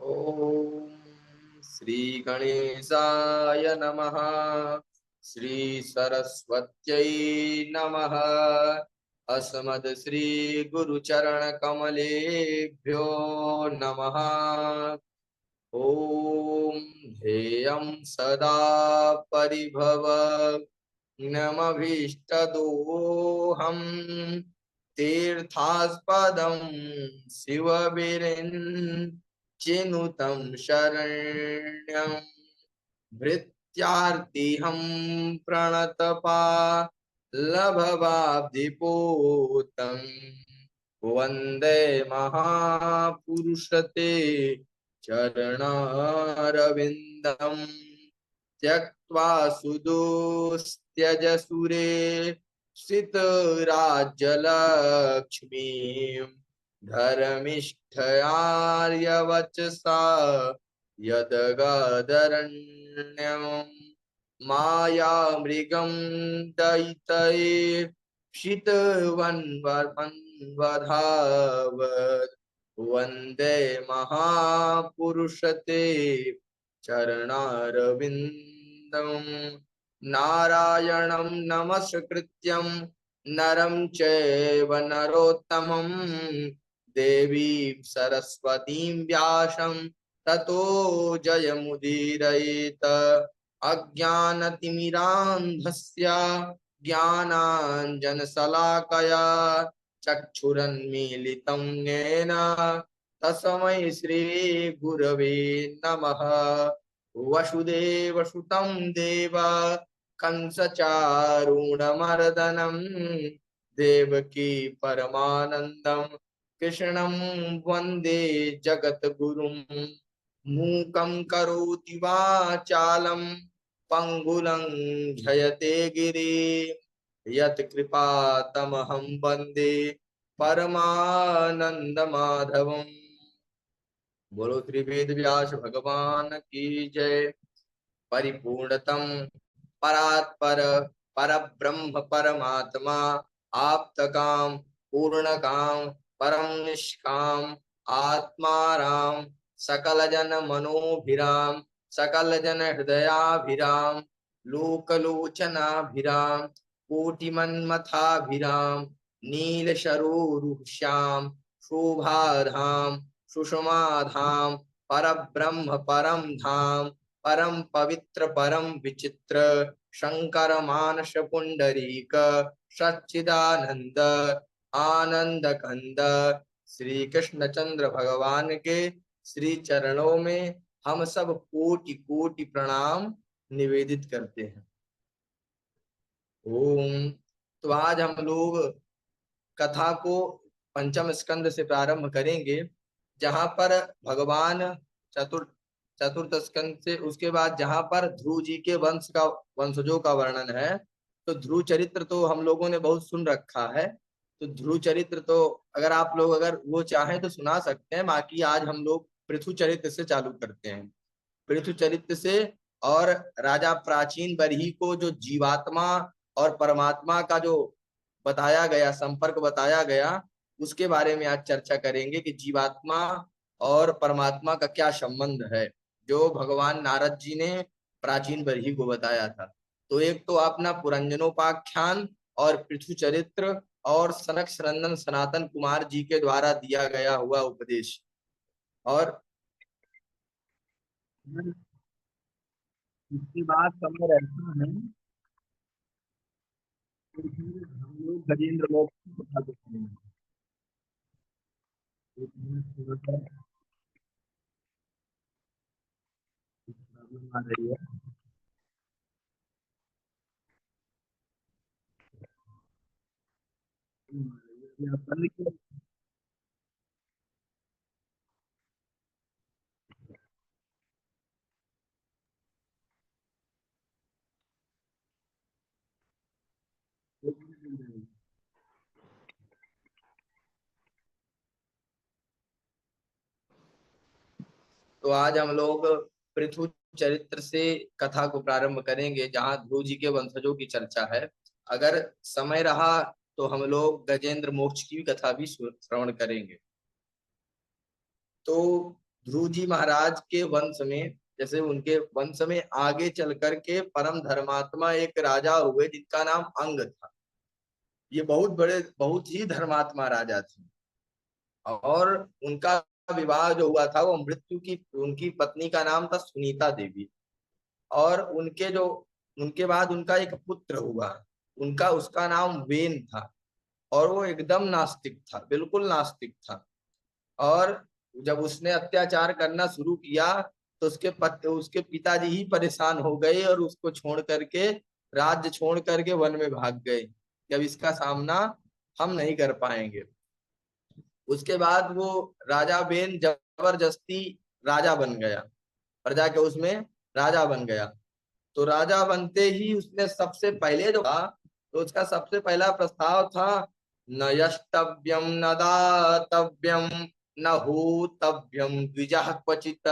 ओम श्री गणेशाय नमः। श्री सरस्वत्यै नमः। अस्मद् श्री गुरुचरण कमलेभ्यो नमः। ओम ध्येयं सदा परिभवग्नमभीष्टदोहम् तीर्थास्पदं शिवविरिञ्चिनुतं शरण्यं भृत्यार्तिहं प्रणतपालभवाब्धिपूतं वन्दे महापुरुषते चरणारविन्दम् त्यक्त्वा सुदुस्त्यज सुरे सितराज्यलक्ष्मीं धर्मिष्ठयार्यवचसा यदगदरण्यम् मायामृगं दयितये क्षितवन्वधावत् वन्दे महापुरुषते चरणारविन्दं नारायणं नमस्कृत्यं नरं चैव नरोत्तमं देवीं सरस्वतीं व्यासं ततो जयमुदीरयेत अज्ञानतिमिरान्धस्य ज्ञानाञ्जनशलाकया चक्षुरन्मीलितं येन तस्मै श्रीगुरवे नमः। वसुदेवसुतं देव कंसचारूढमर्दनं देवकी परमानन्दं कृष्णं वन्दे जगद्गुरुं मूकं करोति वाचालं पंगुलं झयते गिरि यत्कृपातमहं वन्दे परमानन्दमाधवम्। बोलो श्री वेद व्यास भगवान की जय। परिपूर्णतम परात्पर परब्रह्म परमात्मा आप्तकाम पूर्णकाम परम निष्काम आत्माराम सकल जन मनोभिराम सकल जन हृदयाभिराम लोकलोचनाभिराम कोटिमन्मथाभिराम नील श्याम शोभाधाम सुषमा धाम परब्रह्म परम धाम परम पवित्र परम विचित्र शंकर मानस पुंडरीक सच्चिदानंद आनंद कंद श्री कृष्ण चंद्र भगवान के श्री चरणों में हम सब कोटि कोटि प्रणाम निवेदित करते हैं। ओम। तो आज हम लोग कथा को पंचम स्कंद से प्रारंभ करेंगे, जहां पर भगवान चतुर्थ चतुर्थ स्कंद से उसके बाद जहां पर ध्रुव जी के वंशजों का वर्णन है। तो ध्रुव चरित्र तो हम लोगों ने बहुत सुन रखा है। तो ध्रुव चरित्र तो अगर आप लोग अगर वो चाहें तो सुना सकते हैं, बाकी आज हम लोग पृथु चरित्र से चालू करते हैं। पृथु चरित्र से और राजा प्राचीन बरही को जो जीवात्मा और परमात्मा का जो बताया गया, संपर्क बताया गया, उसके बारे में आज चर्चा करेंगे कि जीवात्मा और परमात्मा का क्या संबंध है, जो भगवान नारद जी ने प्राचीन बरही को बताया था। तो एक तो अपना पुरंजनोपाख्यान और पृथु चरित्र और सनक सनंदन सनातन कुमार जी के द्वारा दिया गया हुआ उपदेश। और इसके बाद समय रहता है तो फिर हम लोग गजेंद्र मोक्ष की कथा को सुनेंगे। एक मिनट थोड़ा सा प्रॉब्लम आ रही है। ये आप कर लीजिए। तो आज हम लोग पृथु चरित्र से कथा को प्रारंभ करेंगे, जहाँ ध्रुव जी के वंशजों की चर्चा है। अगर समय रहा तो हम लोग गजेंद्र मोक्ष की भी कथा भी श्रवण करेंगे। तो ध्रुव जी महाराज के वंश में, जैसे उनके वंश में आगे चल करके परम धर्मात्मा एक राजा हुए जिनका नाम अंग था। ये बहुत बड़े, बहुत ही धर्मात्मा राजा थे। और उनका विवाह जो हुआ था वो मृत्यु की, उनकी पत्नी का नाम था सुनीता देवी। और उनके बाद उनका एक पुत्र हुआ, उनका उसका नाम वेन था। और वो एकदम नास्तिक था, बिल्कुल नास्तिक था। और जब उसने अत्याचार करना शुरू किया तो उसके पिताजी ही परेशान हो गए और उसको छोड़ करके, राज्य छोड़ करके वन में भाग गए कि अब इसका सामना हम नहीं कर पाएंगे। उसके बाद वो राजा बेन जबरदस्ती राजा बन गया, प्रजा के उसमें राजा बन गया। तो राजा बनते ही उसने सबसे पहले जो था, तो उसका सबसे पहला प्रस्ताव था, न यष्टव्यम न दातव्यम न होतव्यम द्विजः क्वचित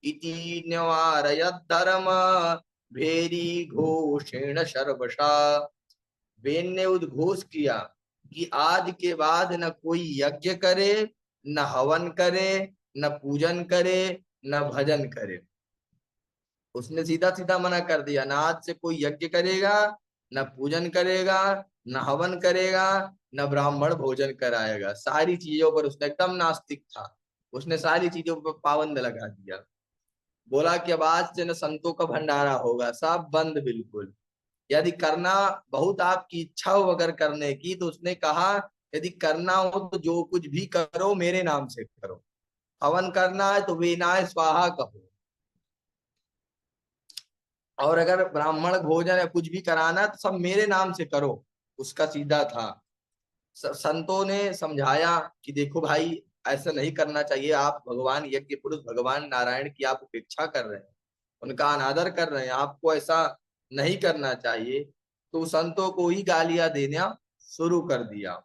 इति न्यवारयत् धर्म भेरी घोषेण सर्वशा। बेन ने उद्घोष किया कि आज के बाद न कोई यज्ञ करे, न हवन करे, न पूजन करे, न भजन करे। उसने सीधा सीधा मना कर दिया, न आज से कोई यज्ञ करेगा, न पूजन करेगा, न हवन करेगा, न ब्राह्मण भोजन कराएगा। सारी चीजों पर उसने, एकदम नास्तिक था, उसने सारी चीजों पर पाबंद लगा दिया। बोला कि अब आज से न संतों का भंडारा होगा, सब बंद बिल्कुल। यदि करना, बहुत आपकी इच्छा हो अगर करने की, तो उसने कहा यदि करना हो तो जो कुछ भी करो मेरे नाम से करो। हवन करना है तो विनाय स्वाहा कहो, और अगर ब्राह्मण भोजन या कुछ भी कराना है तो सब मेरे नाम से करो। उसका सीधा था। संतों ने समझाया कि देखो भाई, ऐसा नहीं करना चाहिए, आप भगवान यज्ञ पुरुष भगवान नारायण की आप उपेक्षा कर रहे हैं, उनका अनादर कर रहे हैं, आपको ऐसा नहीं करना चाहिए। तो संतों को ही गालियां देना शुरू कर दिया।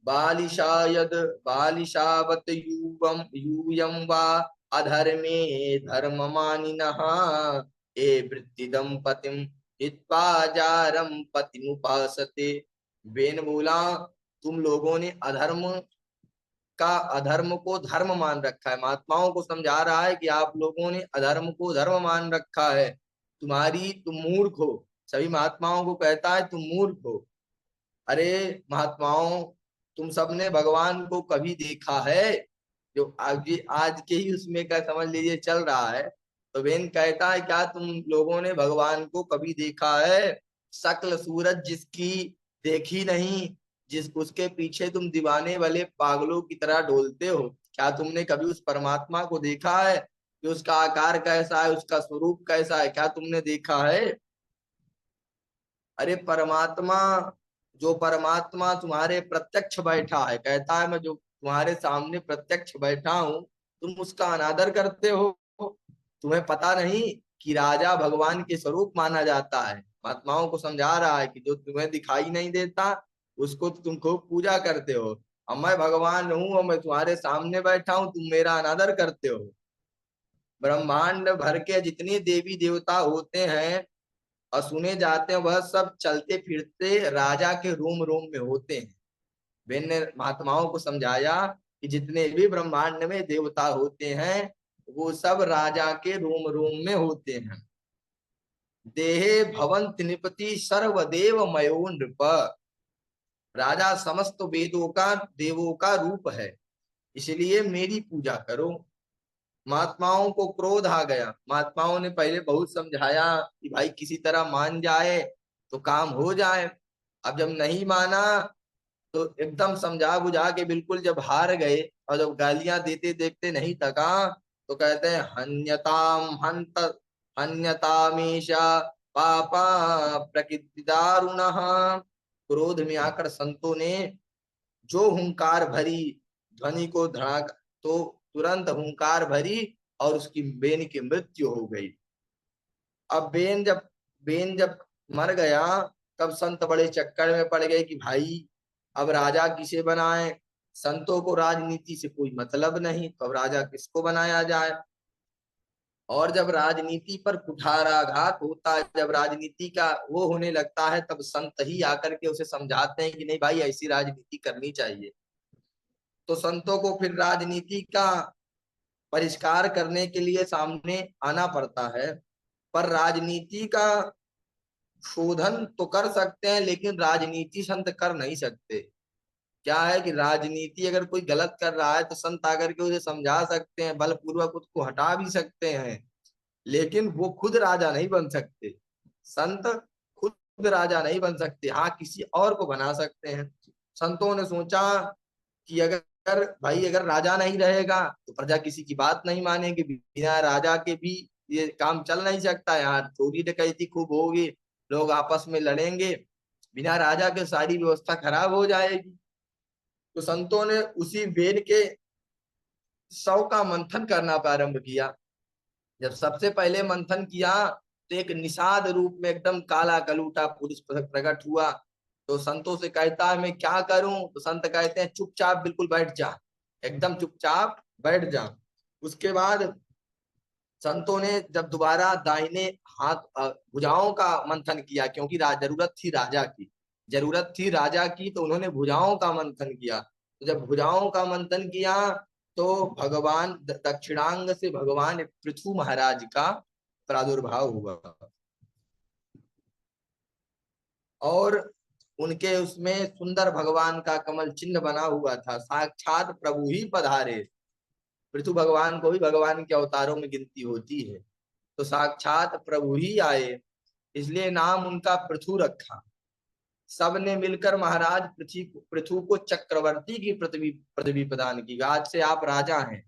बालिशायद बालिशावत यूयम वा अधर्मे धर्म मानिनः ए वृत्तिदम पतिम हित्वा जारम पतिमुपासते। बेन बोला, तुम लोगों ने अधर्म को धर्म मान रखा है। महात्माओं को समझा रहा है कि आप लोगों ने अधर्म को धर्म मान रखा है। तुम मूर्ख हो। सभी महात्माओं को कहता है तुम मूर्ख हो। अरे महात्माओं, तुम सबने भगवान को कभी देखा है? जो आज आज के ही उसमें का समझ लीजिए चल रहा है। तो बेन कहता है क्या तुम लोगों ने भगवान को कभी देखा है? शकल सूरत जिसकी देखी नहीं, जिस उसके पीछे तुम दीवाने वाले पागलों की तरह डोलते हो। क्या तुमने कभी उस परमात्मा को देखा है कि उसका आकार कैसा है, उसका स्वरूप कैसा है? क्या तुमने देखा है? अरे परमात्मा, जो परमात्मा तुम्हारे प्रत्यक्ष बैठा है, कहता है मैं जो तुम्हारे सामने प्रत्यक्ष बैठा हूं, तुम उसका अनादर करते हो। तुम्हें पता नहीं कि राजा भगवान के स्वरूप माना जाता है। महात्माओं को समझा रहा है कि जो तुम्हें दिखाई नहीं देता उसको तुम खूब पूजा करते हो। और मैं भगवान हूं और मैं तुम्हारे सामने बैठा हूं, तुम मेरा अनादर करते हो। ब्रह्मांड भर के जितने देवी देवता होते हैं और सुने जाते हैं, वह सब चलते फिरते राजा के रोम रोम में होते हैं। बेन ने महात्माओं को समझाया कि जितने भी ब्रह्मांड में देवता होते हैं वो सब राजा के रोम रोम में होते हैं। देहे भवंत निपति सर्वदेव मयो नृप। राजा समस्त वेदों का, देवों का रूप है, इसलिए मेरी पूजा करो। महात्माओं को क्रोध आ गया। महात्माओं ने पहले बहुत समझाया कि भाई किसी तरह मान जाए तो काम हो जाए। अब जब नहीं माना तो एकदम समझा बुझा के बिल्कुल जब हार गए और जब गालियां देते देखते नहीं थका, तो कहते हैं हन्यताम हंत हन्यतामीशा पापा प्रकृति दारुण। क्रोध में आकर संतों ने जो हुंकार भरी, ध्वनि को धड़ाक, तो तुरंत हुंकार भरी और उसकी बेन की मृत्यु हो गई। अब बेन जब मर गया, तब संत बड़े चक्कर में पड़ गए कि भाई अब राजा किसे बनाए। संतों को राजनीति से कोई मतलब नहीं, तो अब राजा किसको बनाया जाए। और जब राजनीति पर कुठाराघात होता है, जब राजनीति का वो होने लगता है, तब संत ही आकर के उसे समझाते हैं कि नहीं भाई ऐसी राजनीति करनी चाहिए। तो संतों को फिर राजनीति का परिष्कार करने के लिए सामने आना पड़ता है। पर राजनीति का शोधन तो कर सकते हैं, लेकिन राजनीति संत कर नहीं सकते। क्या है कि राजनीति अगर कोई गलत कर रहा है तो संत आकर के उसे समझा सकते हैं, बलपूर्वक उसको हटा भी सकते हैं, लेकिन वो खुद राजा नहीं बन सकते। संत खुद राजा नहीं बन सकते, हाँ किसी और को बना सकते हैं। संतों ने सोचा कि अगर भाई अगर राजा नहीं रहेगा तो प्रजा किसी की बात नहीं मानेगी, बिना राजा के भी ये काम चल नहीं सकता। यहाँ चोरी डकैती खूब होगी, लोग आपस में लड़ेंगे, बिना राजा के सारी व्यवस्था खराब हो जाएगी। तो संतों ने उसी वेद के 100 का मंथन करना प्रारंभ किया। जब सबसे पहले मंथन किया तो एक निषाद रूप में एकदम काला कलूटा पुरुष प्रकट हुआ। तो संतों से कहता है मैं क्या करूं? तो संत कहते हैं चुपचाप बिल्कुल बैठ जा, एकदम चुपचाप बैठ जा। उसके बाद संतों ने जब दोबारा दाहिने हाथ भुजाओं का मंथन किया, क्योंकि जरूरत थी राजा की, जरूरत थी राजा की, तो उन्होंने भुजाओं का मंथन किया। तो जब भुजाओं का मंथन किया तो भगवान दक्षिणांग से भगवान पृथु महाराज का प्रादुर्भाव हुआ, और उनके उसमें सुंदर भगवान का कमल चिन्ह बना हुआ था। साक्षात प्रभु ही पधारे। पृथु भगवान को भी भगवान के अवतारों में गिनती होती है, तो साक्षात प्रभु ही आए, इसलिए नाम उनका पृथु रखा। सब ने मिलकर महाराज पृथु को चक्रवर्ती की पृथ्वी पदवी प्रदान की, आज से आप राजा हैं।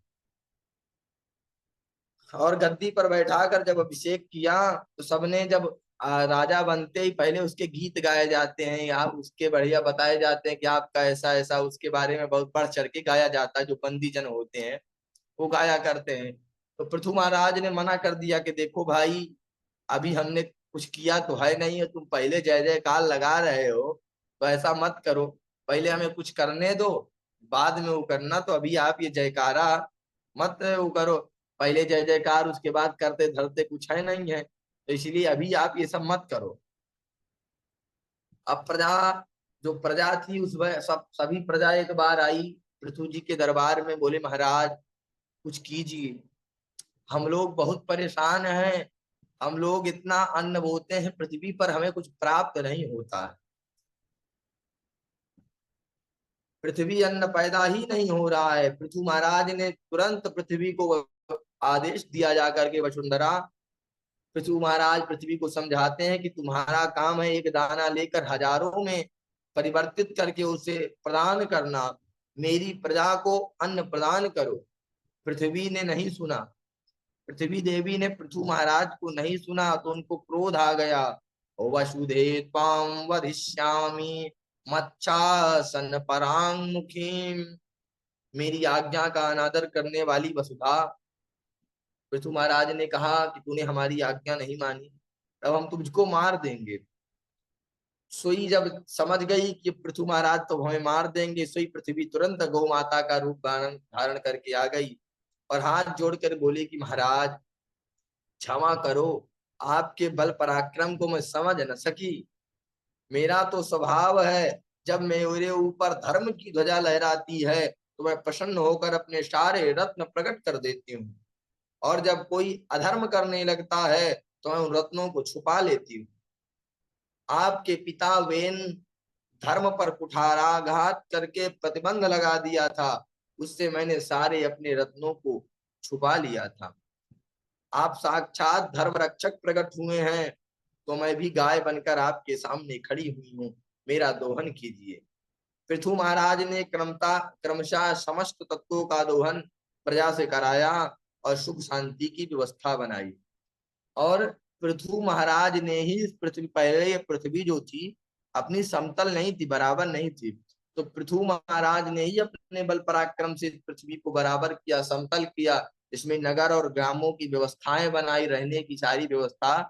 और गद्दी पर बैठाकर जब अभिषेक किया तो सबने जब राजा बनते ही पहले उसके गीत गाए जाते हैं, या उसके बढ़िया बताए जाते हैं कि आपका ऐसा ऐसा, उसके बारे में बहुत बढ़ चढ़ के गाया जाता है। जो बंदी जन होते हैं वो गाया करते हैं। तो पृथु महाराज ने मना कर दिया कि देखो भाई, अभी हमने कुछ किया तो है नहीं है, तुम पहले जय जयकार लगा रहे हो, तो ऐसा मत करो, पहले हमें कुछ करने दो, बाद में वो करना। तो अभी आप ये जयकारा मत वो करो, पहले जय जयकार उसके बाद करते धरते कुछ है नहीं है, तो इसलिए अभी आप ये सब मत करो। अब प्रजा, जो प्रजा थी उस सभी प्रजा एक बार आई पृथु जी के दरबार में, बोले महाराज कुछ कीजिए, हम लोग बहुत परेशान हैं, हम लोग इतना अन्न बोते हैं पृथ्वी पर, हमें कुछ प्राप्त नहीं होता है, पृथ्वी अन्न पैदा ही नहीं हो रहा है। पृथु महाराज ने तुरंत पृथ्वी को आदेश दिया जाकर के, वसुंधरा, पृथु महाराज पृथ्वी को समझाते हैं कि तुम्हारा काम है एक दाना लेकर हजारों में परिवर्तित करके उसे प्रदान करना, मेरी प्रजा को अन्न प्रदान करो। पृथ्वी ने नहीं सुना, पृथ्वी देवी ने पृथु महाराज को नहीं सुना, तो उनको क्रोध आ गया। वसुधे त्वां वधिष्यामि मच्छासन परांगमुखीम, मेरी आज्ञा का अनादर करने वाली वसुधा, पृथु महाराज ने कहा कि तूने हमारी आज्ञा नहीं मानी, तब हम तुझको मार देंगे। सोई जब समझ गई कि पृथु महाराज तो हमें मार देंगे, सोई पृथ्वी तुरंत गौ माता का रूप धारण धारण करके आ गई, और हाथ जोड़कर बोली कि महाराज क्षमा करो, आपके बल पराक्रम को मैं समझ न सकी। मेरा तो स्वभाव है, जब मेरे ऊपर धर्म की ध्वजा लहराती है तो मैं प्रसन्न होकर अपने सारे रत्न प्रकट कर देती हूँ, और जब कोई अधर्म करने लगता है तो मैं उन रत्नों को छुपा लेती हूँ। आपके पिता वेन धर्म पर कुठाराघात करके प्रतिबंध लगा दिया था, उससे मैंने सारे अपने रत्नों को छुपा लिया था। आप साक्षात धर्म रक्षक प्रकट हुए हैं, तो मैं भी गाय बनकर आपके सामने खड़ी हुई हूँ, मेरा दोहन कीजिए। पृथु महाराज ने क्रमशः समस्त तत्वों का दोहन प्रजा से कराया और सुख शांति की व्यवस्था बनाई। और पृथु महाराज ने ही पृथ्वी, पहले ये पृथ्वी जो थी अपनी समतल नहीं थी, बराबर नहीं थी, तो पृथु महाराज ने ही अपने बल पराक्रम से पृथ्वी को बराबर किया, समतल किया। इसमें नगर और ग्रामों की व्यवस्थाएं बनाई, रहने की सारी व्यवस्था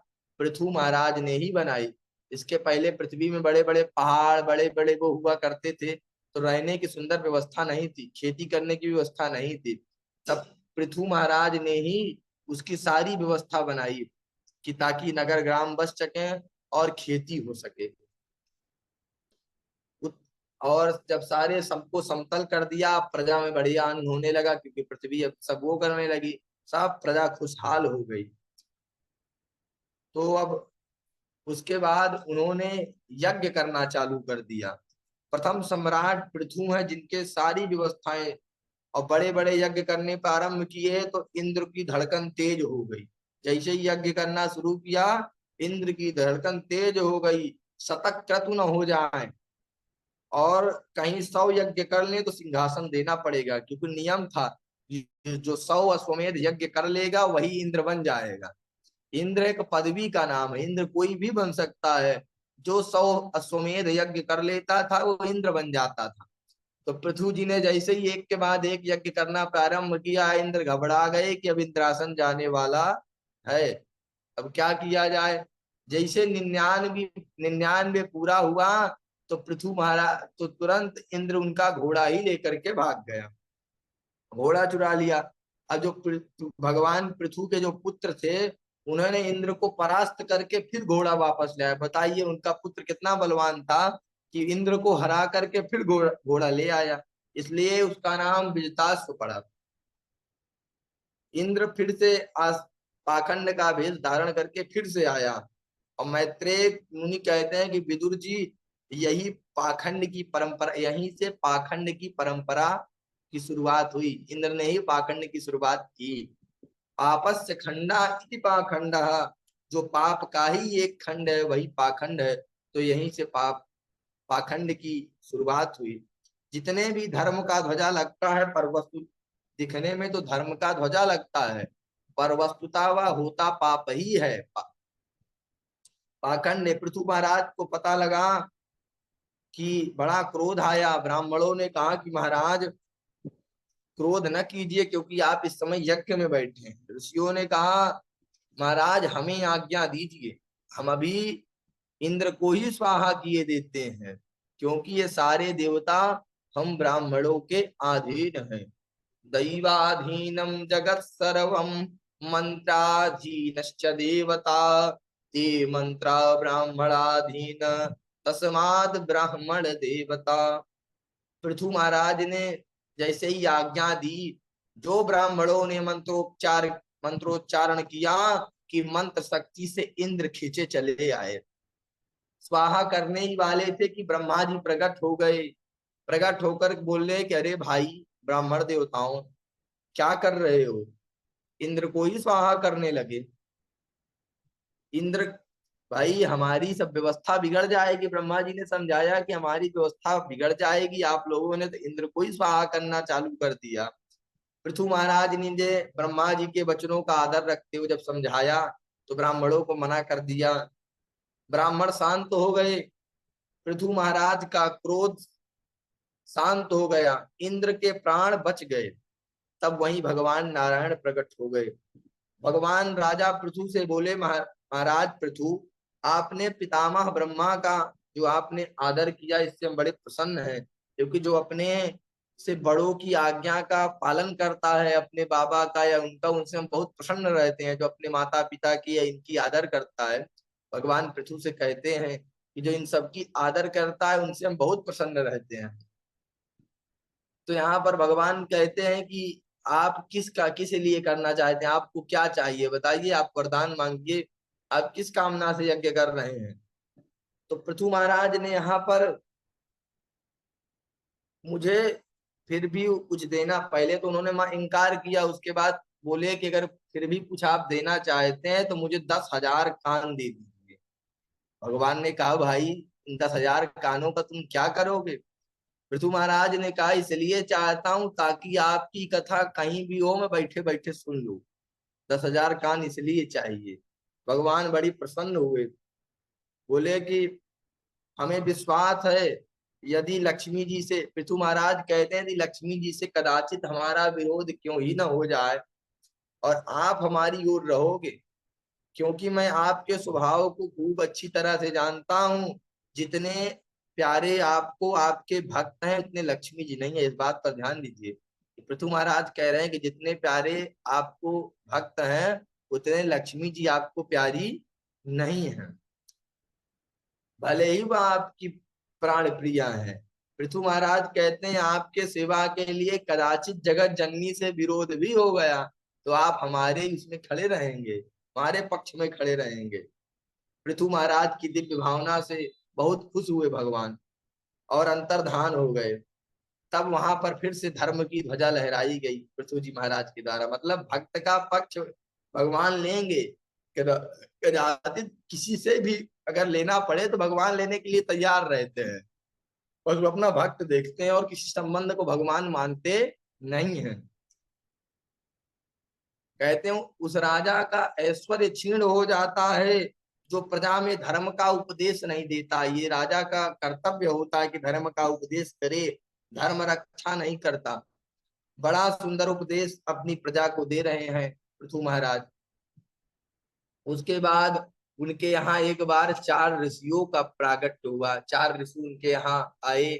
पृथु महाराज ने ही बनाई। इसके पहले पृथ्वी में बड़े बड़े पहाड़, बड़े बड़े वो हुआ करते थे, तो रहने की सुंदर व्यवस्था नहीं थी, खेती करने की व्यवस्था नहीं थी, तब पृथु महाराज ने ही उसकी सारी व्यवस्था बनाई कि ताकि नगर ग्राम बस सके और खेती हो सके। और जब सारे सबको समतल कर दिया, प्रजा में बढ़िया आनंद होने लगा, क्योंकि पृथ्वी अब सब वो करने लगी, सब प्रजा खुशहाल हो गई। तो अब उसके बाद उन्होंने यज्ञ करना चालू कर दिया। प्रथम सम्राट पृथु हैं, जिनके सारी व्यवस्थाएं, और बड़े बड़े यज्ञ करने प्रारंभ किए तो इंद्र की धड़कन तेज हो गई। जैसे ही यज्ञ करना शुरू किया, इंद्र की धड़कन तेज हो गई, शतक क्रतु न हो जाए, और कहीं 100 यज्ञ कर ले तो सिंहासन देना पड़ेगा, क्योंकि नियम था कि जो 100 अश्वमेध यज्ञ कर लेगा वही इंद्र बन जाएगा। इंद्र एक पदवी का नाम है, इंद्र कोई भी बन सकता है। जो 100 अश्वमेध यज्ञ कर लेता था वो इंद्र बन जाता था। तो पृथु जी ने जैसे ही एक के बाद एक यज्ञ करना प्रारंभ किया, इंद्र घबरा गए कि अब इंद्रासन जाने वाला है, अब क्या किया जाए। जैसे 99 पूरा हुआ, तो पृथु महाराज तो तुरंत इंद्र उनका घोड़ा ही लेकर के भाग गया, घोड़ा चुरा लिया। अब जो भगवान पृथु के जो पुत्र थे, उन्होंने इंद्र को परास्त करके फिर घोड़ा वापस लाया। बताइए उनका पुत्र कितना बलवान था कि इंद्र को हरा करके फिर घोड़ा ले आया, इसलिए उसका नाम विजताश्व पड़ा। इंद्र फिर से पाखंड का भेष धारण करके फिर से आया। और मैत्रेय मुनि कहते हैं कि विदुर जी, यही पाखंड की परंपरा, यहीं से पाखंड की परंपरा की शुरुआत हुई। इंद्र ने ही पाखंड की शुरुआत की। पापस्य खंडा इति पाखंड, जो पाप का ही एक खंड है वही पाखंड है। तो यहीं से पाखंड की शुरुआत हुई। जितने भी धर्म का ध्वजा लगता है, पर वस्तु दिखने में तो धर्म का ध्वजा लगता है, पर वस्तुता वह होता पाप ही है। पाखंड ने, पृथु महाराज को पता लगा कि बड़ा क्रोध आया। ब्राह्मणों ने कहा कि महाराज क्रोध न कीजिए, क्योंकि आप इस समय यज्ञ में बैठे हैं। ऋषियों ने कहा महाराज हमें आज्ञा दीजिए, हम अभी इंद्र को ही स्वाहा किए देते हैं, क्योंकि ये सारे देवता हम ब्राह्मणों के अधीन हैं। दैवाधीनम जगत सर्वम मंत्राधीनश्च देवता, ते मंत्रा ब्राह्मणाधीन तस्माद ब्राह्मण देवता। पृथु महाराज ने जैसे ही आज्ञा दी, जो ब्राह्मणों ने मंत्रोच्चारण किया कि मंत्र शक्ति से इंद्र खींचे चले आए। स्वाहा करने ही वाले थे कि ब्रह्मा जी प्रकट हो गए। प्रकट होकर बोले कि अरे भाई ब्राह्मण देवताओं, क्या कर रहे हो। इंद्र को ही स्वाहा करने लगे। इंद्र, भाई हमारी सब व्यवस्था बिगड़ जाएगी। ब्रह्मा जी ने समझाया कि हमारी व्यवस्था बिगड़ जाएगी, आप लोगों ने तो इंद्र को ही स्वाहा करना चालू कर दिया। पृथु महाराज ने ब्रह्मा जी के वचनों का आदर रखते हुए जब समझाया, तो ब्राह्मणों को मना कर दिया। ब्राह्मण शांत हो गए, पृथु महाराज का क्रोध शांत हो गया, इंद्र के प्राण बच गए। तब वहीं भगवान नारायण प्रकट हो गए। भगवान राजा पृथु से बोले महाराज पृथु, आपने पितामह ब्रह्मा का जो आपने आदर किया, इससे हम बड़े प्रसन्न हैं, क्योंकि जो अपने से बड़ों की आज्ञा का पालन करता है, अपने बाबा का या उनका, उनसे हम बहुत प्रसन्न रहते हैं। जो अपने माता पिता की या इनकी आदर करता है, भगवान पृथु से कहते हैं कि जो इन सबकी आदर करता है उनसे हम बहुत प्रसन्न रहते हैं। तो यहाँ पर भगवान कहते हैं कि आप किस लिए करना चाहते हैं, आपको क्या चाहिए बताइए, आप वरदान मांगिए, आप किस कामना से यज्ञ कर रहे हैं। तो पृथु महाराज ने यहाँ पर मुझे फिर भी कुछ देना, पहले तो उन्होंने इनकार किया, उसके बाद बोले कि अगर फिर भी कुछ आप देना चाहते हैं तो मुझे 10,000 कान दे दीजिए। भगवान ने कहा भाई इन 10,000 कानों का तुम क्या करोगे। पृथु महाराज ने कहा इसलिए चाहता हूं ताकि आपकी कथा कहीं भी हो मैं बैठे बैठे सुन लूं। 10,000 कान इसलिए चाहिए। भगवान बड़ी प्रसन्न हुए, बोले कि हमें विश्वास है यदि लक्ष्मी जी से, पृथु महाराज कहते हैं यदि लक्ष्मी जी से कदाचित हमारा विरोध क्यों ही ना हो जाए और आप हमारी ओर रहोगे, क्योंकि मैं आपके स्वभाव को खूब अच्छी तरह से जानता हूं। जितने प्यारे आपको आपके भक्त हैं उतने लक्ष्मी जी नहीं है, इस बात पर ध्यान दीजिए। पृथु महाराज कह रहे हैं कि जितने प्यारे आपको भक्त हैं उतने लक्ष्मी जी आपको प्यारी नहीं है, भले ही वह आपकी प्राण प्रिया है। पृथु महाराज कहते हैं आपके सेवा के लिए कदाचित जगत जननी से विरोध भी हो गया तो आप हमारे इसमें खड़े रहेंगे, हमारे पक्ष में खड़े रहेंगे। पृथु महाराज की दिव्य भावना से बहुत खुश हुए भगवान और अंतर्धान हो गए। तब वहां पर फिर से धर्म की ध्वजा लहराई गई पृथ्वी जी महाराज के द्वारा। मतलब भक्त का पक्ष भगवान लेंगे, कदाचित किसी से भी अगर लेना पड़े तो भगवान लेने के लिए तैयार रहते हैं, बस वो अपना भक्त देखते हैं और किसी संबंध को भगवान मानते नहीं है। कहते हैं उस राजा का ऐश्वर्य क्षीण हो जाता है जो प्रजा में धर्म का उपदेश नहीं देता। ये राजा का कर्तव्य होता है कि धर्म का उपदेश करे, धर्म रक्षा नहीं करता। बड़ा सुंदर उपदेश अपनी प्रजा को दे रहे हैं पृथु महाराज। उसके बाद उनके यहाँ एक बार 4 ऋषियों का प्रागट्य हुआ। 4 ऋषि उनके यहाँ आए,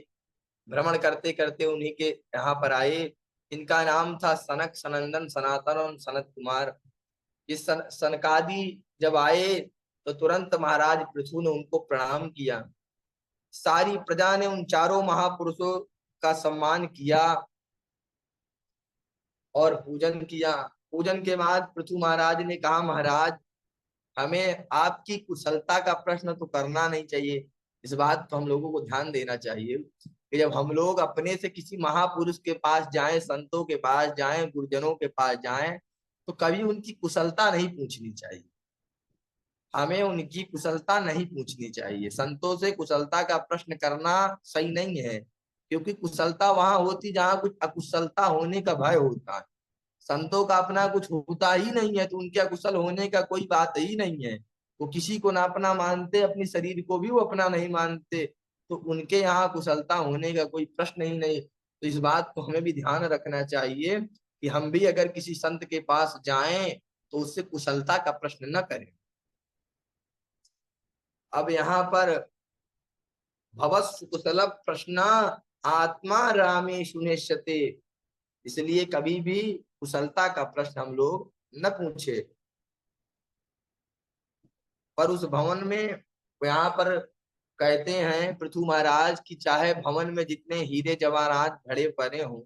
भ्रमण करते करते उन्हीं के यहाँ पर आए। इनका नाम था सनक, सनंदन, सनातन और सनत कुमार। इस सनकादि जब आए तो तुरंत महाराज पृथु ने उनको प्रणाम किया। सारी प्रजा ने उन चारों महापुरुषों का सम्मान किया और पूजन किया। पूजन के बाद पृथु महाराज ने कहा महाराज हमें आपकी कुशलता का प्रश्न तो करना नहीं चाहिए। इस बात तो हम लोगों को ध्यान देना चाहिए कि जब हम लोग अपने से किसी महापुरुष के पास जाएं, संतों के पास जाएं, गुरुजनों के पास जाएं, तो कभी उनकी कुशलता नहीं पूछनी चाहिए। हमें उनकी कुशलता नहीं पूछनी चाहिए। संतों से कुशलता का प्रश्न करना सही नहीं है, क्योंकि कुशलता वहां होती जहां कुछ अकुशलता होने का भय होता है। संतों का अपना कुछ होता ही नहीं है तो उनके अकुशल होने का कोई बात ही नहीं है। वो किसी को ना अपना मानते, अपनी शरीर को भी वो अपना नहीं मानते, तो उनके यहाँ कुशलता होने का कोई प्रश्न ही नहीं। तो इस बात को हमें भी ध्यान रखना चाहिए कि हम भी अगर किसी संत के पास जाएं तो उससे कुशलता का प्रश्न न करें। अब यहाँ पर भवस्व कुशल प्रश्न आत्मा रामेशु नेष्यते, इसलिए कभी भी कुशलता का प्रश्न हम लोग न पूछे। पर उस भवन में यहाँ पर कहते हैं पृथु महाराज की चाहे भवन में जितने हीरे जवाहरात भरे पड़े हों,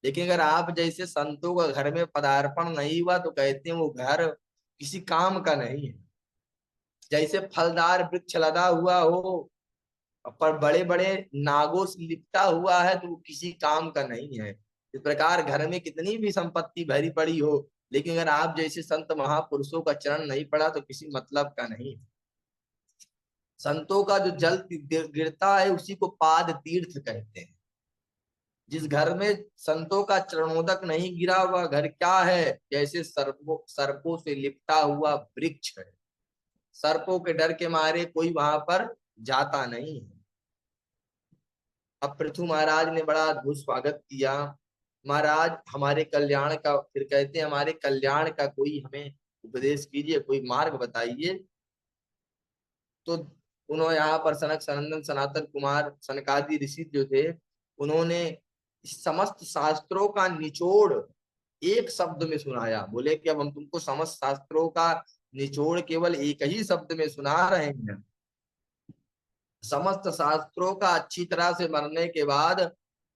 लेकिन अगर आप जैसे संतों का घर में पदार्पण नहीं हुआ तो कहते हैं वो घर किसी काम का नहीं है। जैसे फलदार वृक्ष लदा हुआ हो पर बड़े बड़े नागों से लिपटा हुआ है तो वो किसी काम का नहीं है। इस प्रकार घर में कितनी भी संपत्ति भरी पड़ी हो, लेकिन अगर आप जैसे संत महापुरुषों का चरण नहीं पड़ा तो किसी मतलब का नहीं। संतों का जो जल गिरता है उसी को पाद तीर्थ कहते हैं। जिस घर में संतों का चरणोदक नहीं गिरा हुआ घर क्या है, जैसे सर्पों से लिपटा हुआ वृक्ष है। सर्पों के डर के मारे कोई वहां पर जाता नहीं है। अब पृथु महाराज ने बड़ा अद्भुत स्वागत किया। महाराज हमारे कल्याण का, फिर कहते हैं हमारे कल्याण का कोई हमें उपदेश कीजिए, कोई मार्ग बताइए। तो उन्होंने यहाँ पर सनक, सनंदन, सनातन कुमार, सनकादि ऋषि जो थे, उन्होंने समस्त शास्त्रों का निचोड़ एक शब्द में सुनाया। बोले कि अब हम तुमको समस्त शास्त्रों का निचोड़ केवल एक ही शब्द में सुना रहे हैं। समस्त शास्त्रों का अच्छी तरह से मरने के बाद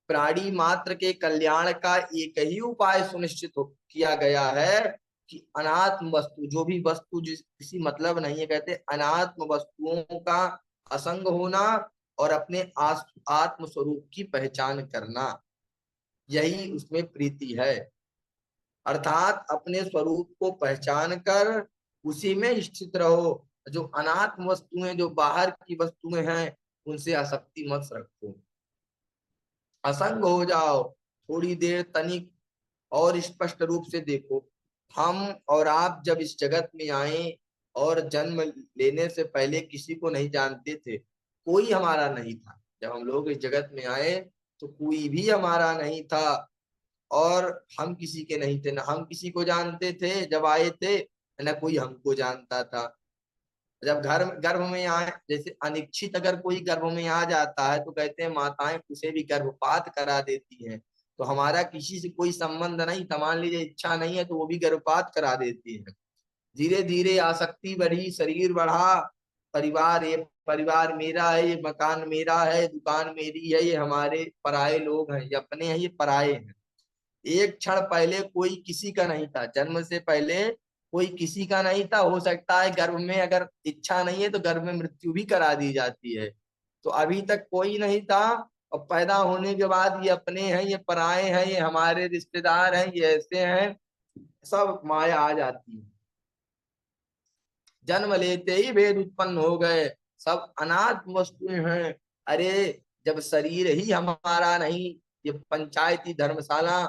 प्राणी मात्र के कल्याण का एक ही उपाय सुनिश्चित किया गया है कि अनात्म वस्तु, जो भी वस्तु जिस किसी मतलब नहीं है, कहते अनात्म वस्तुओं का असंग होना और अपने आत्म स्वरूप की पहचान करना, यही उसमें प्रीति है। अर्थात अपने स्वरूप को पहचान कर उसी में स्थित रहो। जो अनात्म वस्तुएं, जो बाहर की वस्तुएं हैं, उनसे आसक्ति मत रखो, असंग हो जाओ। थोड़ी देर तनिक और स्पष्ट रूप से देखो। हम और आप जब इस जगत में आए और जन्म लेने से पहले किसी को नहीं जानते थे, कोई हमारा नहीं था। जब हम लोग इस जगत में आए तो कोई भी हमारा नहीं था और हम किसी के नहीं थे, ना हम किसी को जानते थे जब आए थे, ना कोई हमको जानता था। जब घर गर्भ में आए, जैसे अनिच्छित अगर कोई गर्भ में आ जाता है तो कहते हैं माताएं उसे भी गर्भपात करा देती हैं। तो हमारा किसी से कोई संबंध नहीं था, मान लीजिए इच्छा नहीं है तो वो भी गर्भपात करा देती है। धीरे धीरे आसक्ति बढ़ी, शरीर बढ़ा, परिवार, ये परिवार मेरा है, ये मकान मेरा है, दुकान मेरी है, ये हमारे पराये लोग हैं, ये अपने हैं, ये पराये हैं। एक क्षण पहले कोई किसी का नहीं था, जन्म से पहले कोई किसी का नहीं था। हो सकता है गर्भ में, अगर इच्छा नहीं है तो गर्भ में मृत्यु भी करा दी जाती है। तो अभी तक कोई नहीं था, और पैदा होने के बाद ये अपने हैं, ये पराये हैं, ये हमारे रिश्तेदार हैं, ये ऐसे हैं, सब माया आ जाती है। जन्म लेते ही भेद उत्पन्न हो गए, सब अनाथ वस्तुएं हैं। अरे जब शरीर ही हमारा नहीं, ये पंचायती धर्मशाला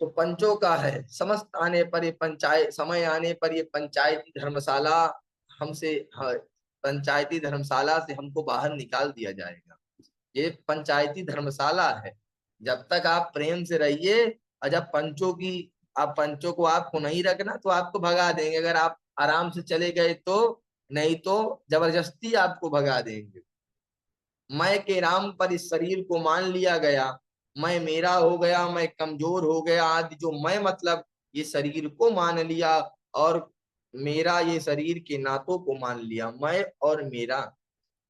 तो पंचों का है, समस्त आने पर ये पंचायत, समय आने पर ये पंचायती धर्मशाला हमसे, हाँ, पंचायती धर्मशाला से हमको बाहर निकाल दिया जाएगा। ये पंचायती धर्मशाला है। जब तक आप प्रेम से रहिए, और जब पंचों की, आप पंचों को आपको नहीं रखना तो आपको भगा देंगे, अगर आप आराम से चले गए तो, नहीं तो जबरदस्ती आपको भगा देंगे। मैं के नाम पर इस शरीर को मान लिया गया, मैं मेरा हो गया, मैं कमजोर हो गया आदि, जो मैं मतलब ये शरीर को मान लिया, और मेरा ये शरीर के नातों को मान लिया, मैं और मेरा।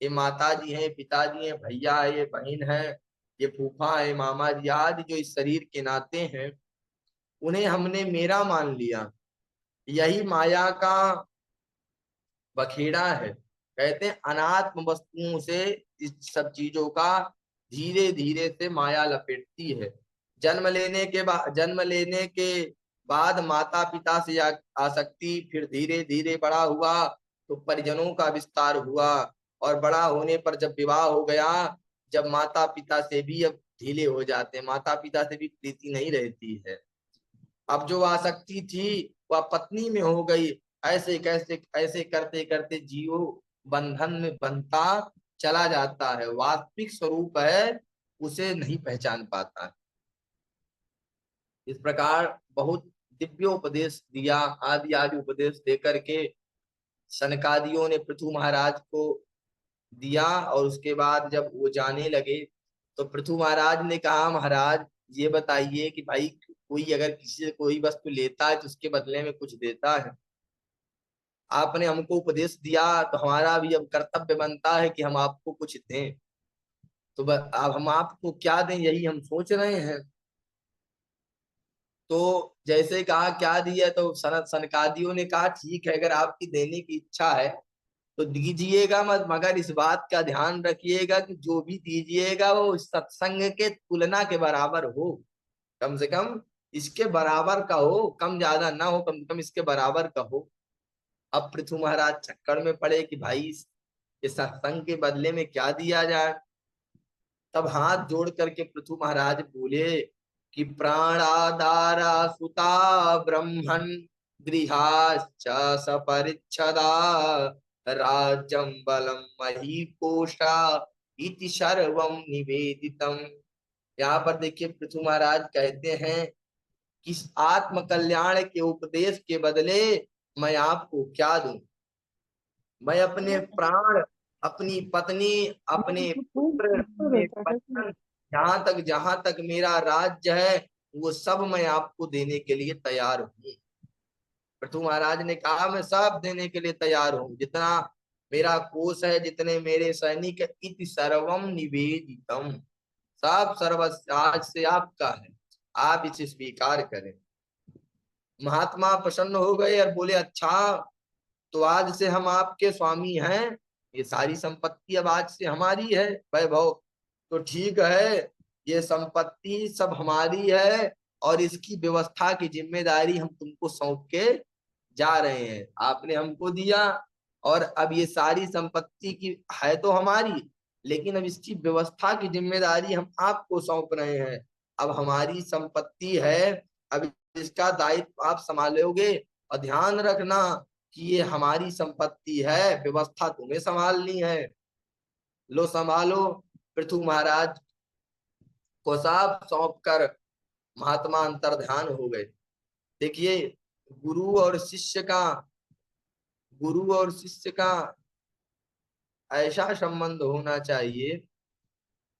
ये माता जी हैं, पिताजी हैं, भैया है, ये बहन है, ये फूफा है, मामा जी आदि, जो इस शरीर के नाते हैं, उन्हें हमने मेरा मान लिया। यही माया का बखेड़ा है। कहते हैं अनात्म वस्तुओं से इस सब चीजों का धीरे धीरे से माया लपेटती है। जन्म लेने के बाद माता पिता से आसक्ति, फिर धीरे धीरे बड़ा हुआ तो परिजनों का विस्तार हुआ, और बड़ा होने पर जब विवाह हो गया, जब माता पिता से भी अब ढीले हो जाते हैं, माता पिता से भी प्रीति नहीं रहती है। अब जो आसक्ति थी वह पत्नी में हो गई। ऐसे कैसे ऐसे करते करते जीव बंधन में बनता चला जाता है, वास्तविक स्वरूप है उसे नहीं पहचान पाता। इस प्रकार बहुत दिव्योपदेश दिया, आदि आदि उपदेश देकर के सनकादियों ने पृथु महाराज को दिया। और उसके बाद जब वो जाने लगे तो पृथु महाराज ने कहा, महाराज ये बताइए कि भाई कोई अगर किसी से कोई वस्तु लेता है तो उसके बदले में कुछ देता है। आपने हमको उपदेश दिया तो हमारा भी अब कर्तव्य बनता है कि हम आपको कुछ दें। तो अब हम आपको क्या दें, यही हम सोच रहे हैं। तो जैसे कहा क्या दिया, तो सनकादियों ने कहा ठीक है, अगर आपकी देने की इच्छा है तो दीजिएगा मत, मगर इस बात का ध्यान रखिएगा कि जो भी दीजिएगा वो सत्संग के तुलना के बराबर हो, कम से कम इसके बराबर का हो, कम ज्यादा ना हो, कम से कम इसके बराबर का हो। अब पृथु महाराज चक्कर में पड़े कि भाई इस सत्संग के बदले में क्या दिया जाए। तब हाथ जोड़ करके पृथु महाराज बोले कि प्राणादारा सुता ब्रह्मण गृहाश्च सपरिच्छदा राज्यं बलम महीकोशा इति सर्वं निवेदितम। यहाँ पर देखिए पृथु महाराज कहते हैं कि आत्म कल्याण के उपदेश के बदले मैं आपको क्या दूं। मैं अपने प्राण, अपनी पत्नी, अपने पुत्र, अपने बच्चन, जहां तक मेरा राज्य है वो सब मैं आपको देने के लिए तैयार हूँ। पृथु महाराज ने कहा मैं सब देने के लिए तैयार हूँ, जितना मेरा कोष है, जितने मेरे सैनिक, इति सर्वम निवेदितम, सब सर्व आज से आपका है, आप इसे स्वीकार करें। महात्मा प्रसन्न हो गए और बोले अच्छा, तो आज से हम आपके स्वामी हैं, ये सारी संपत्ति अब आज से हमारी है वैभव। तो ठीक है, ये संपत्ति सब हमारी है, और इसकी व्यवस्था की जिम्मेदारी हम तुमको सौंप के जा रहे हैं। आपने हमको दिया, और अब ये सारी संपत्ति की है तो हमारी, लेकिन अब इसकी व्यवस्था की जिम्मेदारी हम आपको सौंप रहे हैं। अब हमारी संपत्ति है, अब इसका दायित्व आप संभालोगे, और ध्यान रखना कि ये हमारी संपत्ति है, व्यवस्था तुम्हें संभालनी है। लो संभालो। पृथु महाराज को सब सौंप कर महात्मा अंतर्ध्यान हो गए। देखिए गुरु और शिष्य का, गुरु और शिष्य का ऐसा संबंध होना चाहिए,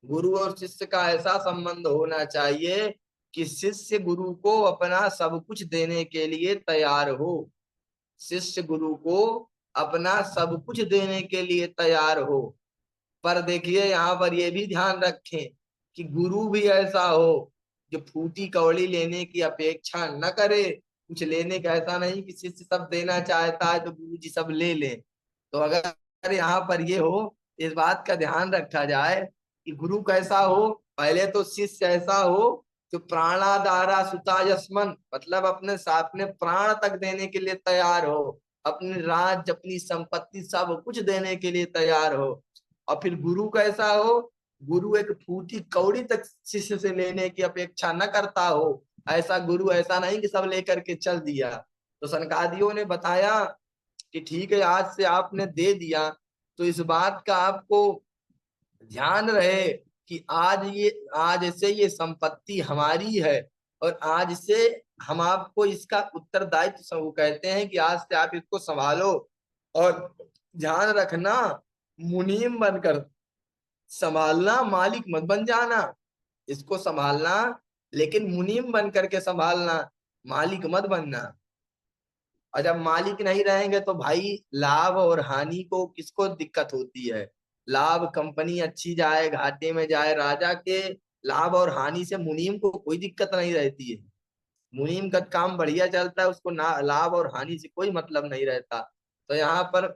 गुरु और शिष्य का ऐसा संबंध होना चाहिए कि शिष्य गुरु को अपना सब कुछ देने के लिए तैयार हो। शिष्य गुरु को अपना सब कुछ देने के लिए तैयार हो। पर देखिए यहाँ पर ये भी ध्यान रखें कि गुरु भी ऐसा हो जो फूटी कौड़ी लेने की अपेक्षा न करे। कुछ लेने का ऐसा नहीं कि शिष्य सब देना चाहता है तो गुरु जी सब ले ले। तो अगर यहाँ पर ये हो, इस बात का ध्यान रखा जाए कि गुरु कैसा हो, पहले तो शिष्य ऐसा हो जो प्राणादारा सुतायस्मन, मतलब अपने प्राण तक देने के लिए तैयार हो, अपने राज्य अपनी संपत्ति सब कुछ देने के लिए तैयार हो। और फिर गुरु कैसा हो, गुरु एक फूटी कौड़ी तक शिष्य से लेने की अपेक्षा न करता हो। ऐसा गुरु ऐसा नहीं कि सब लेकर के चल दिया। तो सनकादियों ने बताया कि ठीक है, आज से आपने दे दिया तो इस बात का आपको ध्यान रहे कि आज से ये संपत्ति हमारी है, और आज से हम आपको इसका उत्तरदायित्व वो कहते हैं कि आज से आप इसको संभालो। और ध्यान रखना, मुनीम बनकर संभालना, मालिक मत बन जाना। इसको संभालना लेकिन मुनीम बन करके संभालना, मालिक मत बनना। और जब मालिक नहीं रहेंगे तो भाई लाभ और हानि को किसको दिक्कत होती है? लाभ कंपनी अच्छी जाए घाटे में जाए, राजा के लाभ और हानि से मुनीम को कोई दिक्कत नहीं रहती है। मुनीम का काम बढ़िया चलता है, उसको ना लाभ और हानि से कोई मतलब नहीं रहता। तो यहाँ पर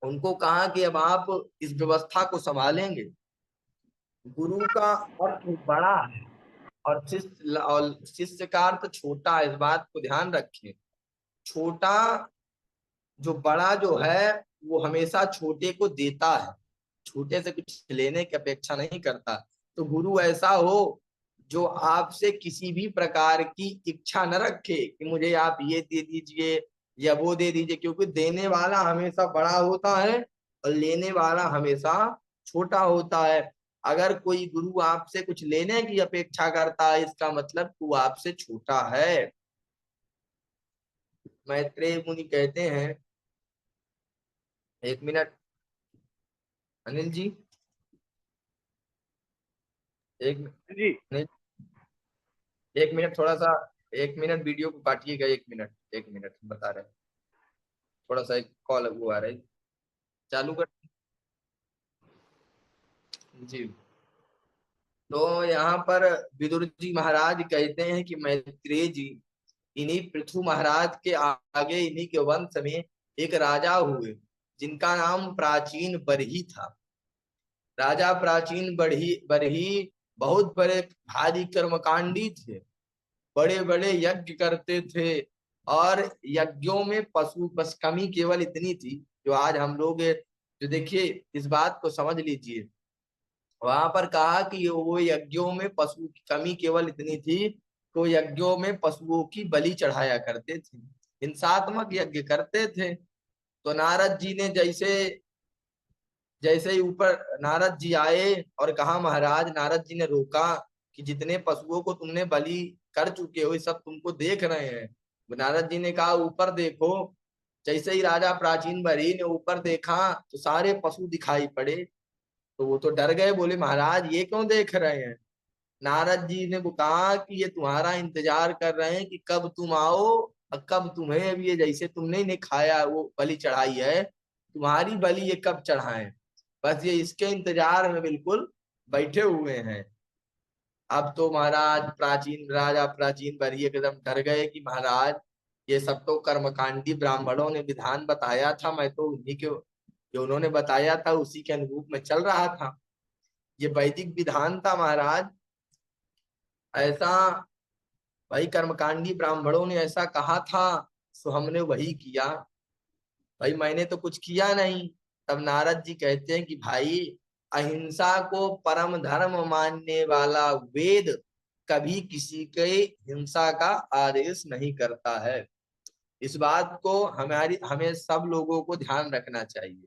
उनको कहा कि अब आप इस व्यवस्था को संभालेंगे। गुरु का अर्थ बड़ा है और शिष्य का अर्थ छोटा है, इस बात को ध्यान रखें। छोटा जो बड़ा जो है वो हमेशा छोटे को देता है, छोटे से कुछ लेने की अपेक्षा नहीं करता। तो गुरु ऐसा हो जो आपसे किसी भी प्रकार की इच्छा न रखे कि मुझे आप ये दे दीजिए या वो दे दीजिए, क्योंकि देने वाला हमेशा बड़ा होता है और लेने वाला हमेशा छोटा होता है। अगर कोई गुरु आपसे कुछ लेने की अपेक्षा करता है, इसका मतलब वो आपसे छोटा है। मैत्रेय मुनि कहते हैं, एक मिनट अनिल जी, एक जी नहीं, एक मिनट थोड़ा सा, एक मिनट वीडियो को काटिएगा, एक मिनट, एक मिनट बता रहे हैं। थोड़ा सा एक कॉल वो आ रहा है, चालू कर जी। तो यहाँ पर विदुर जी महाराज कहते हैं कि मैत्रेय जी इन्हीं पृथु महाराज के आगे इन्हीं के वंश में एक राजा हुए जिनका नाम प्राचीन बरही था। राजा प्राचीन बरही बरही बहुत बड़े भारी कर्मकांडी थे, बड़े बड़े यज्ञ करते थे। और यज्ञों में पशु बस कमी केवल इतनी थी, जो आज हम लोग जो देखिए इस बात को समझ लीजिए, वहां पर कहा कि वो यज्ञों में पशु की कमी केवल इतनी थी, तो यज्ञों में पशुओं की बलि चढ़ाया करते थे, हिंसात्मक यज्ञ करते थे। तो नारद जी ने जैसे जैसे ही ऊपर नारद जी आए और कहा महाराज, नारद जी ने रोका कि जितने पशुओं को तुमने बलि कर चुके हो ये सब तुमको देख रहे हैं। नारद जी ने कहा ऊपर देखो। जैसे ही राजा प्राचीन बरी ने ऊपर देखा तो सारे पशु दिखाई पड़े। तो वो तो डर गए, बोले महाराज ये क्यों देख रहे हैं? नारद जी ने कहा कि ये तुम्हारा इंतजार कर रहे हैं कि कब तुम आओ और कब तुम्हें अब ये जैसे तुमने इन्हें खाया वो बलि चढ़ाई है, तुम्हारी बलि ये कब चढ़ाएं। बस ये इसके इंतजार में बिल्कुल बैठे हुए हैं। अब तो महाराज प्राचीन राजा प्राचीन बरी एकदम डर गए कि महाराज ये सब तो कर्मकांडी ब्राह्मणों ने विधान बताया था, मैं तो उन्हीं के जो उन्होंने बताया था उसी के अनुरूप में चल रहा था। ये वैदिक विधान था महाराज, ऐसा भाई कर्मकांडी ब्राह्मणों ने ऐसा कहा था, सो हमने वही किया। भाई मैंने तो कुछ किया नहीं। तब नारद जी कहते हैं कि भाई अहिंसा को परम धर्म मानने वाला वेद कभी किसी के हिंसा का आदेश नहीं करता है। इस बात को हमें सब लोगों को ध्यान रखना चाहिए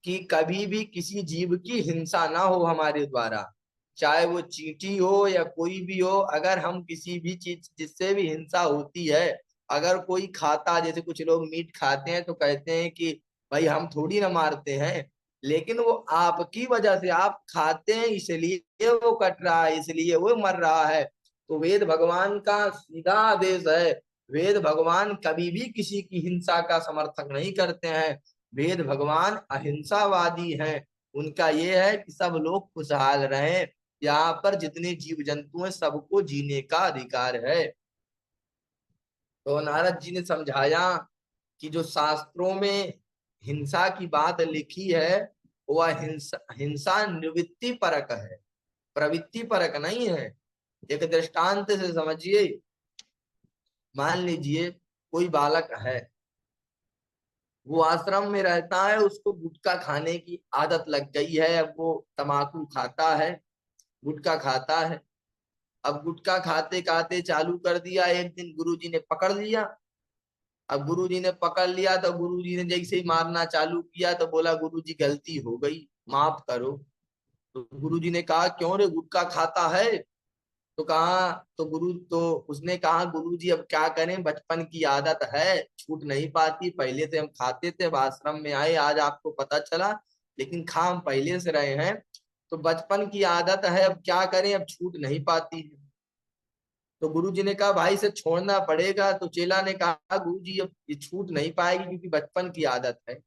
कि कभी भी किसी जीव की हिंसा ना हो हमारे द्वारा, चाहे वो चींटी हो या कोई भी हो। अगर हम किसी भी चीज जिससे भी हिंसा होती है, अगर कोई खाता, जैसे कुछ लोग मीट खाते हैं तो कहते हैं कि भाई हम थोड़ी ना मारते हैं, लेकिन वो आपकी वजह से आप खाते हैं इसलिए वो कट रहा है, इसलिए वो मर रहा है। तो वेद भगवान का सीधा आदेश है, वेद भगवान कभी भी किसी की हिंसा का समर्थक नहीं करते हैं। वेद भगवान अहिंसावादी हैं। उनका ये है कि सब लोग खुशहाल रहें, यहाँ पर जितने जीव जंतु हैं सबको जीने का अधिकार है। तो नारद जी ने समझाया कि जो शास्त्रों में हिंसा की बात लिखी है वह हिंसा हिंसा निवृत्ति परक है, प्रवृत्ति परक नहीं है। एक दृष्टांत से समझिए। मान लीजिए कोई बालक है, वो आश्रम में रहता है, उसको गुटखा खाने की आदत लग गई है। अब वो तम्बाकू खाता है, गुटखा खाता है। अब गुटखा खाते खाते चालू कर दिया, एक दिन गुरुजी ने पकड़ लिया। अब गुरुजी ने पकड़ लिया तो गुरुजी ने जैसे ही मारना चालू किया तो बोला गुरुजी गलती हो गई, माफ करो। तो गुरुजी ने कहा क्यों रे, गुटखा खाता है? तो कहा, तो उसने कहा गुरुजी अब क्या करें, बचपन की आदत है, छूट नहीं पाती। पहले से हम खाते थे, अब आश्रम में आए आज आपको पता चला, लेकिन खा हम पहले से रहे हैं। तो बचपन की आदत है, अब क्या करें, अब छूट नहीं पाती है। तो गुरुजी ने कहा भाई से छोड़ना पड़ेगा। तो चेला ने कहा गुरुजी अब ये छूट नहीं पाएगी क्योंकि बचपन की आदत है।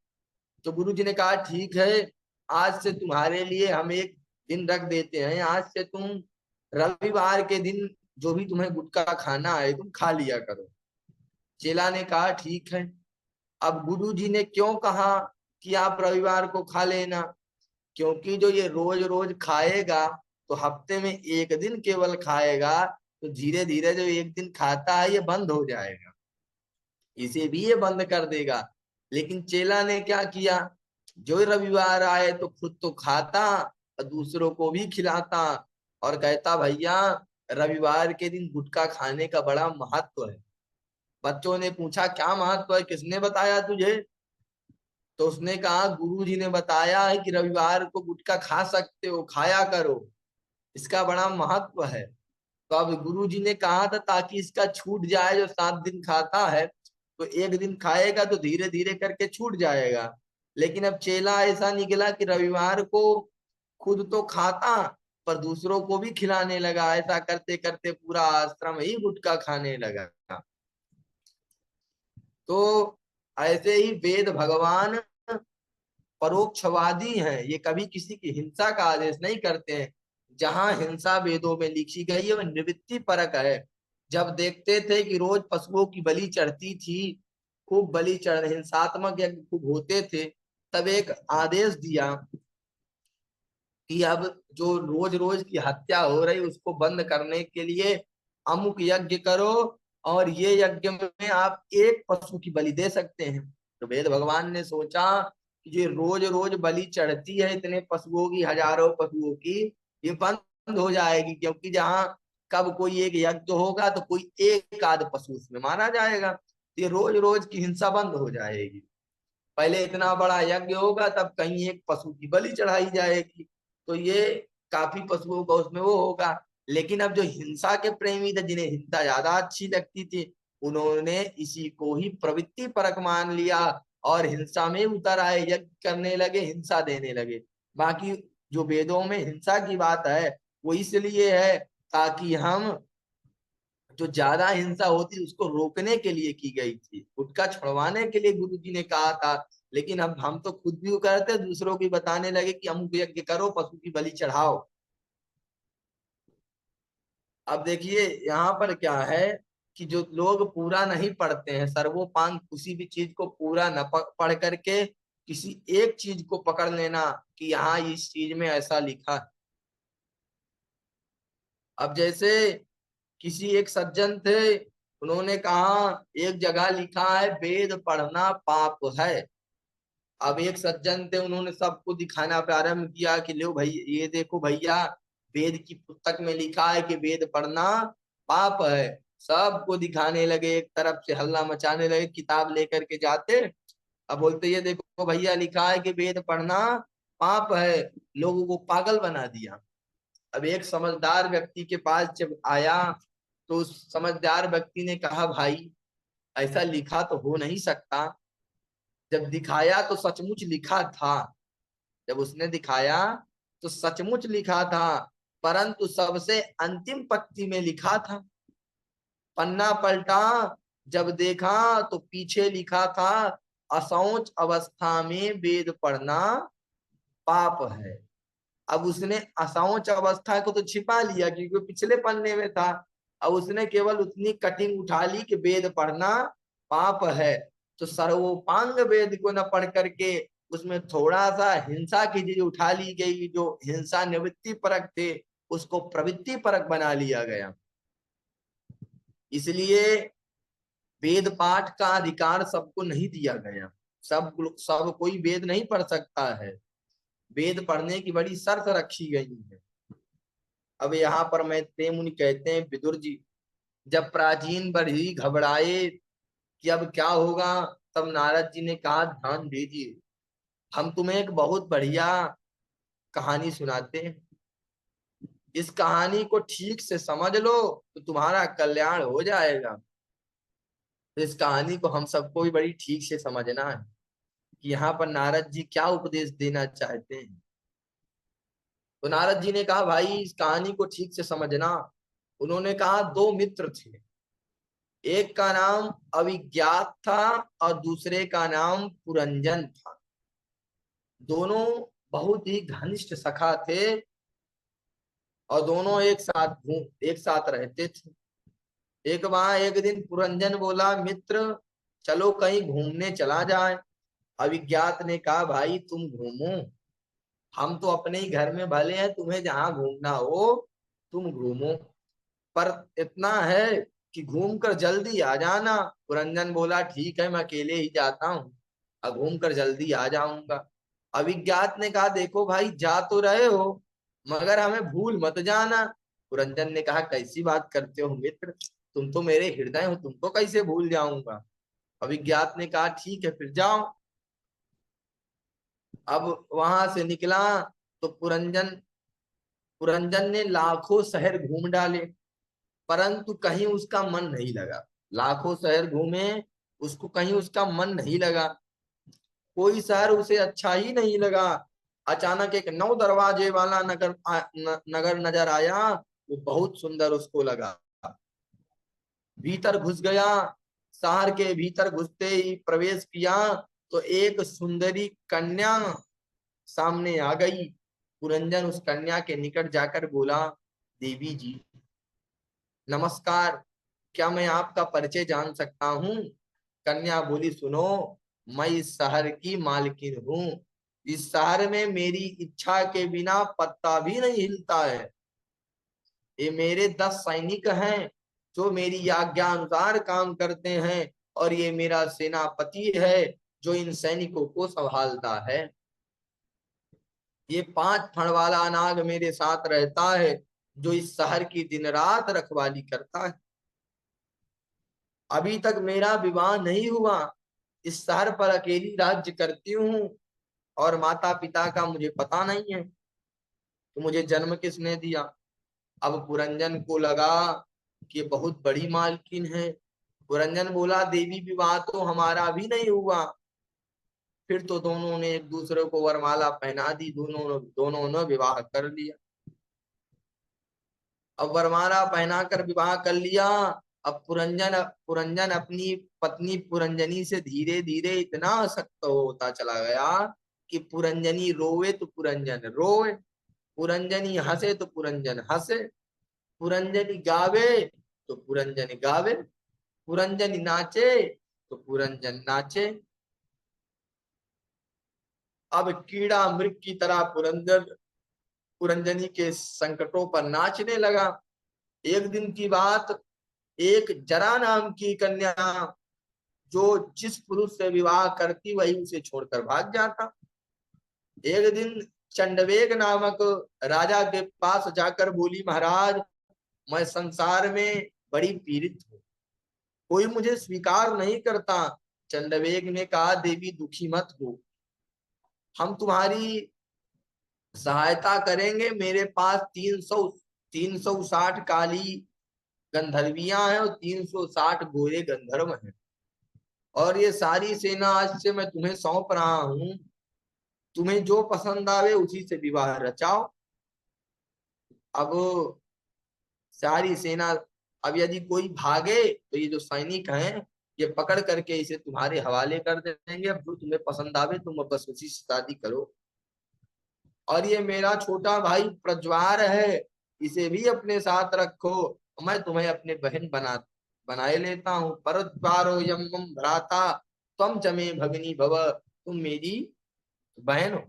तो गुरुजी ने कहा ठीक है, आज से तुम्हारे लिए हम एक दिन रख देते हैं, आज से तुम रविवार के दिन जो भी तुम्हें गुटखा खाना है तुम खा लिया करो। चेला ने कहा ठीक है। अब गुरुजी ने क्यों कहा कि आप रविवार को खा लेना? क्योंकि जो ये रोज रोज खाएगा तो हफ्ते में एक दिन केवल खाएगा, तो धीरे धीरे जो एक दिन खाता है ये बंद हो जाएगा, इसे भी ये बंद कर देगा। लेकिन चेला ने क्या किया, जो रविवार आए तो खुद तो खाता और दूसरों को भी खिलाता और कहता भैया रविवार के दिन गुटखा खाने का बड़ा महत्व है। बच्चों ने पूछा क्या महत्व है, किसने बताया तुझे? तो उसने कहा गुरुजी ने बताया है कि रविवार को गुटखा खा सकते हो, खाया करो, इसका बड़ा महत्व है। तो अब गुरुजी ने कहा था ताकि इसका छूट जाए, जो 7 दिन खाता है तो एक दिन खाएगा तो धीरे धीरे करके छूट जाएगा। लेकिन अब चेला ऐसा निकला कि रविवार को खुद तो खाता पर दूसरों को भी खिलाने लगा, ऐसा करते करते पूरा आश्रम ही गुटखा खाने लगा। तो ऐसे ही वेद भगवान परोक्षवादी हैं, ये कभी किसी की हिंसा का आदेश नहीं करते हैं। जहां हिंसा वेदों में लिखी गई है वह निवृत्ति परक है। जब देखते थे कि रोज पशुओं की बलि चढ़ती थी, खूब बलि चढ़ हिंसात्मक यज्ञ खूब होते थे, तब एक आदेश दिया कि अब जो रोज रोज की हत्या हो रही उसको बंद करने के लिए अमुक यज्ञ करो, और ये यज्ञ में आप एक पशु की बलि दे सकते हैं। तो वेद भगवान ने सोचा कि ये रोज रोज बलि चढ़ती है इतने पशुओं की, हजारों पशुओं की, ये बंद हो जाएगी, क्योंकि जहां कब कोई एक यज्ञ होगा तो कोई एक आध पशु उसमें मारा जाएगा, तो ये रोज रोज की हिंसा बंद हो जाएगी। पहले इतना बड़ा यज्ञ होगा तब कहीं एक पशु की बलि चढ़ाई जाएगी, तो ये काफी पशुओं का उसमें वो होगा। लेकिन अब जो हिंसा के प्रेमी थे, जिन्हें हिंसा ज्यादा अच्छी लगती थी, उन्होंने इसी को ही प्रवृत्ति परक मान लिया और हिंसा में उतर आए, यज्ञ करने लगे, हिंसा देने लगे। बाकी जो वेदों में हिंसा की बात है वो इसलिए है ताकि हम जो ज्यादा हिंसा होती उसको रोकने के लिए की गई थी, गुटखा छुड़वाने के लिए गुरु जी ने कहा था। लेकिन अब हम तो खुद भी वो करते, दूसरों को बताने लगे कि अमुक यज्ञ करो, पशु की बलि चढ़ाओ। अब देखिए यहाँ पर क्या है कि जो लोग पूरा नहीं पढ़ते हैं, सर्वोपांग किसी भी चीज को पूरा न पढ़ करके किसी एक चीज को पकड़ लेना कि यहाँ इस चीज में ऐसा लिखा है। अब जैसे किसी एक सज्जन थे, उन्होंने कहा एक जगह लिखा है वेद पढ़ना पाप है। अब एक सज्जन थे, उन्होंने सबको दिखाना प्रारंभ किया कि लो भाई ये देखो भैया, वेद की पुस्तक में लिखा है कि वेद पढ़ना पाप है। सबको दिखाने लगे, एक तरफ से हल्ला मचाने लगे, किताब लेकर के जाते, अब बोलते ये देखो भैया लिखा है कि वेद पढ़ना पाप है, लोगों को पागल बना दिया। अब एक समझदार व्यक्ति के पास जब आया तो उस समझदार व्यक्ति ने कहा भाई ऐसा लिखा तो हो नहीं सकता। जब दिखाया तो सचमुच लिखा था, जब उसने दिखाया तो सचमुच लिखा था, परंतु सबसे अंतिम पंक्ति में लिखा था। पन्ना पलटा जब देखा तो पीछे लिखा था असौच अवस्था में वेद पढ़ना पाप है। अब उसने असौच अवस्था को तो छिपा लिया क्योंकि वो पिछले पन्ने में था। अब उसने केवल उतनी कटिंग उठा ली कि वेद पढ़ना पाप है। तो सर्वोपांग वेद को न पढ़ करके उसमें थोड़ा सा हिंसा की चीज उठा ली गई, जो हिंसा निवृत्ति परक थे उसको प्रवृत्ति परक बना लिया गया। इसलिए वेद पाठ का अधिकार सबको नहीं दिया गया। सब कोई वेद नहीं पढ़ सकता है। वेद पढ़ने की बड़ी शर्त रखी गई है। अब यहाँ पर मैत्रेय मुनि कहते हैं, विदुर जी जब प्राचीन बड़े घबराए कि अब क्या होगा, तब नारद जी ने कहा ध्यान दीजिए, हम तुम्हें एक बहुत बढ़िया कहानी सुनाते हैं। इस कहानी को ठीक से समझ लो तो तुम्हारा कल्याण हो जाएगा। तो इस कहानी को हम सबको भी बड़ी ठीक से समझना है कि यहाँ पर नारद जी क्या उपदेश देना चाहते हैं। तो नारद जी ने कहा भाई इस कहानी को ठीक से समझना। उन्होंने कहा दो मित्र थे, एक का नाम अविज्ञात था और दूसरे का नाम पुरंजन था। दोनों बहुत ही घनिष्ठ सखा थे और दोनों एक साथ रहते थे। एक दिन पुरंजन बोला मित्र चलो कहीं घूमने चला जाए। अविज्ञात ने कहा भाई तुम घूमो, हम तो अपने ही घर में भले हैं, तुम्हें जहां घूमना हो तुम घूमो, पर इतना है कि घूम कर जल्दी आ जाना। पुरंजन बोला ठीक है मैं अकेले ही जाता हूँ और घूम कर जल्दी आ जाऊंगा। अविज्ञात ने कहा देखो भाई जा तो रहे हो मगर हमें भूल मत जाना। पुरंजन ने कहा कैसी बात करते हो मित्र, तुम तो मेरे हृदय हो, तुमको कैसे भूल जाऊंगा। अविज्ञात ने कहा ठीक है फिर जाओ। अब वहां से निकला तो पुरंजन पुरंजन ने लाखों शहर घूम डाले परंतु कहीं उसका मन नहीं लगा। लाखों शहर घूमे, उसको कहीं उसका मन नहीं लगा, कोई शहर उसे अच्छा ही नहीं लगा। अचानक एक 9 दरवाजे वाला नगर नजर आया, वो बहुत सुंदर उसको लगा। भीतर घुस गया, शहर के भीतर घुसते ही प्रवेश किया तो एक सुंदरी कन्या सामने आ गई। पुरंजन उस कन्या के निकट जाकर बोला देवी जी नमस्कार, क्या मैं आपका परिचय जान सकता हूँ। कन्या बोली सुनो, मैं इस शहर की मालकिन हूँ। इस शहर में मेरी इच्छा के बिना पत्ता भी नहीं हिलता है। ये मेरे 10 सैनिक हैं जो मेरी आज्ञा अनुसार काम करते हैं और ये मेरा सेनापति है जो इन सैनिकों को संभालता है। ये 5 फण वाला नाग मेरे साथ रहता है जो इस शहर की दिन रात रखवाली करता है। अभी तक मेरा विवाह नहीं हुआ, इस शहर पर अकेली राज्य करती हूँ और माता पिता का मुझे पता नहीं है, तो मुझे जन्म किसने दिया। अब पुरंजन को लगा कि ये बहुत बड़ी मालकिन है। पुरंजन बोला देवी विवाह तो हमारा भी नहीं हुआ। फिर तो दोनों ने एक दूसरे को वरमाला पहना दी, दोनों ने विवाह कर लिया। अब वरमाला पहनाकर विवाह कर लिया। अब पुरंजन पुरंजन अपनी पत्नी पुरंजनी से धीरे धीरे इतना आसक्त होता चला गया कि पुरंजनी रोवे तो पुरंजन रोवे, पुरंजनी हंसे तो पुरंजन हंसे, पुरंजनी गावे तो पुरंजन गावे, पुरंजनी नाचे तो पुरंजन नाचे। अब कीड़ा मृग की तरह पुरंजन पुरंजनी के संकटों पर नाचने लगा। एक दिन की बात, एक जरा नाम की कन्या जो जिस पुरुष से विवाह करती वही उसे छोड़कर भाग जाता। एक दिन चंडवेग नामक राजा के पास जाकर बोली महाराज मैं संसार में बड़ी पीड़ित हूँ, कोई मुझे स्वीकार नहीं करता। चंडवेग ने कहा देवी दुखी मत हो, हम तुम्हारी सहायता करेंगे। मेरे पास 360 काली गंधर्वियां हैं और 360 गोरे गंधर्व हैं और ये सारी सेना आज से मैं तुम्हें सौंप रहा हूँ, तुम्हें जो पसंद आवे उसी से विवाह रचाओ। अब सारी सेना, अब यदि कोई भागे तो ये जो सैनिक हैं ये पकड़ करके इसे तुम्हारे हवाले कर देंगे, अब जो तुम्हें पसंद आवे तुम बस उसी से शादी करो। और ये मेरा छोटा भाई प्रज्वार है, इसे भी अपने साथ रखो, मैं तुम्हें अपने बहन बनाए लेता हूँ। परद्वारो यम मम भ्राता तुम चमे भगनी भव, तुम मेरी बहन हो।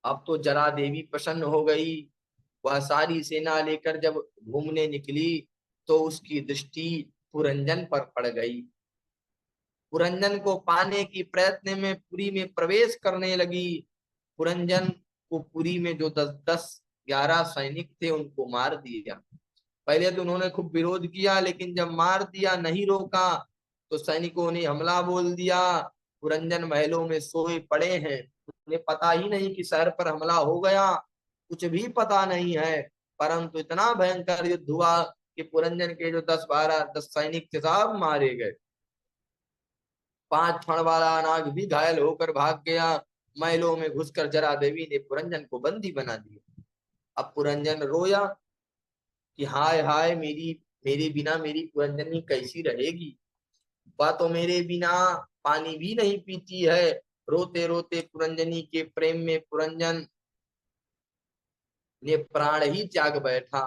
अब तो जरा देवी प्रसन्न हो गई। वह सारी सेना लेकर जब घूमने निकली तो उसकी दृष्टि पुरंजन पर पड़ गई। पुरंजन को पाने की प्रयत्न में पुरी में प्रवेश करने लगी। पुरंजन को पुरी में जो 10-10-11 सैनिक थे उनको मार दिया। पहले तो उन्होंने खूब विरोध किया, लेकिन जब मार दिया, नहीं रोका, तो सैनिकों ने हमला बोल दिया। पुरंजन महलों में सोए पड़े हैं, उन्हें पता ही नहीं कि शहर पर हमला हो गया, कुछ भी पता नहीं है। परंतु इतना भयंकर युद्ध हुआ कि पुरंजन के जो 10-12 सैनिक थे सब मारे गए। 5 फण वाला नाग भी घायल होकर भाग गया। महलों में घुसकर जरा देवी ने पुरंजन को बंदी बना दिया। अब पुरंजन रोया कि हाय हाय, मेरी मेरे बिना मेरी पुरंजनी कैसी रहेगी। वह तो मेरे बिना पानी भी नहीं पीती है। रोते रोते पुरंजनी के प्रेम में पुरंजन ने प्राण ही त्याग बैठा।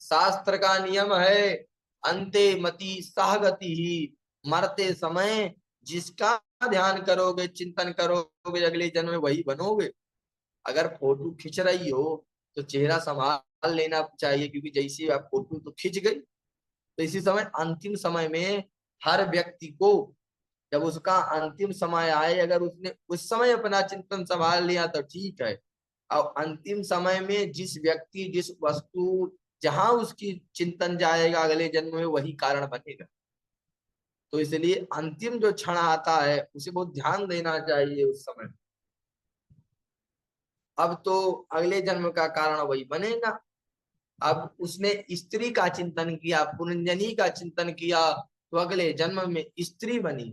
शास्त्र का नियम है, अंते मति सहगति ही, मरते समय जिसका ध्यान करोगे, चिंतन करोगे, अगले जन्म में वही बनोगे। अगर फोटो खींच रही हो तो चेहरा संभाल लेना चाहिए, क्योंकि जैसी आप फोटो तो खींच गई, तो इसी समय अंतिम समय में हर व्यक्ति को जब उसका अंतिम समय आए, अगर उसने उस समय अपना चिंतन संभाल लिया तो ठीक है। और अंतिम समय में जिस व्यक्ति जिस वस्तु जहां उसकी चिंतन जाएगा, अगले जन्म में वही कारण बनेगा। तो इसलिए अंतिम जो क्षण आता है उसे बहुत ध्यान देना चाहिए उस समय। अब तो अगले जन्म का कारण वही बनेगा। अब उसने स्त्री का चिंतन किया, पुरंजनी का चिंतन किया, तो अगले जन्म में स्त्री बनी।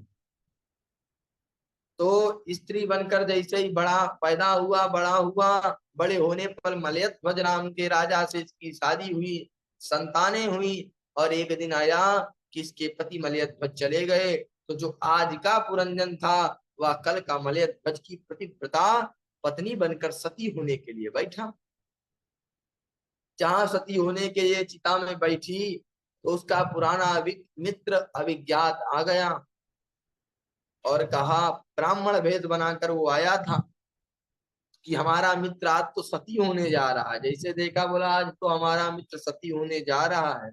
तो स्त्री बनकर जैसे ही बड़ा पैदा हुआ, बड़ा हुआ, बड़े होने पर मलयध्वज नाम के राजा से इसकी शादी हुई, संतानें हुई। और एक दिन आया कि इसके पति मलयध्वज चले गए, तो जो आज का पुरंजन था वह कल का मलयध्वज की पतिव्रता पत्नी बनकर सती होने के लिए बैठा। जहां सती होने के लिए चिता में बैठी तो उसका पुराना मित्र अभिज्ञात आ गया और कहा, ब्राह्मण भेद बनाकर वो आया था कि हमारा मित्र आज तो सती होने जा रहा है। जैसे देखा बोला आज तो हमारा मित्र सती होने जा रहा है।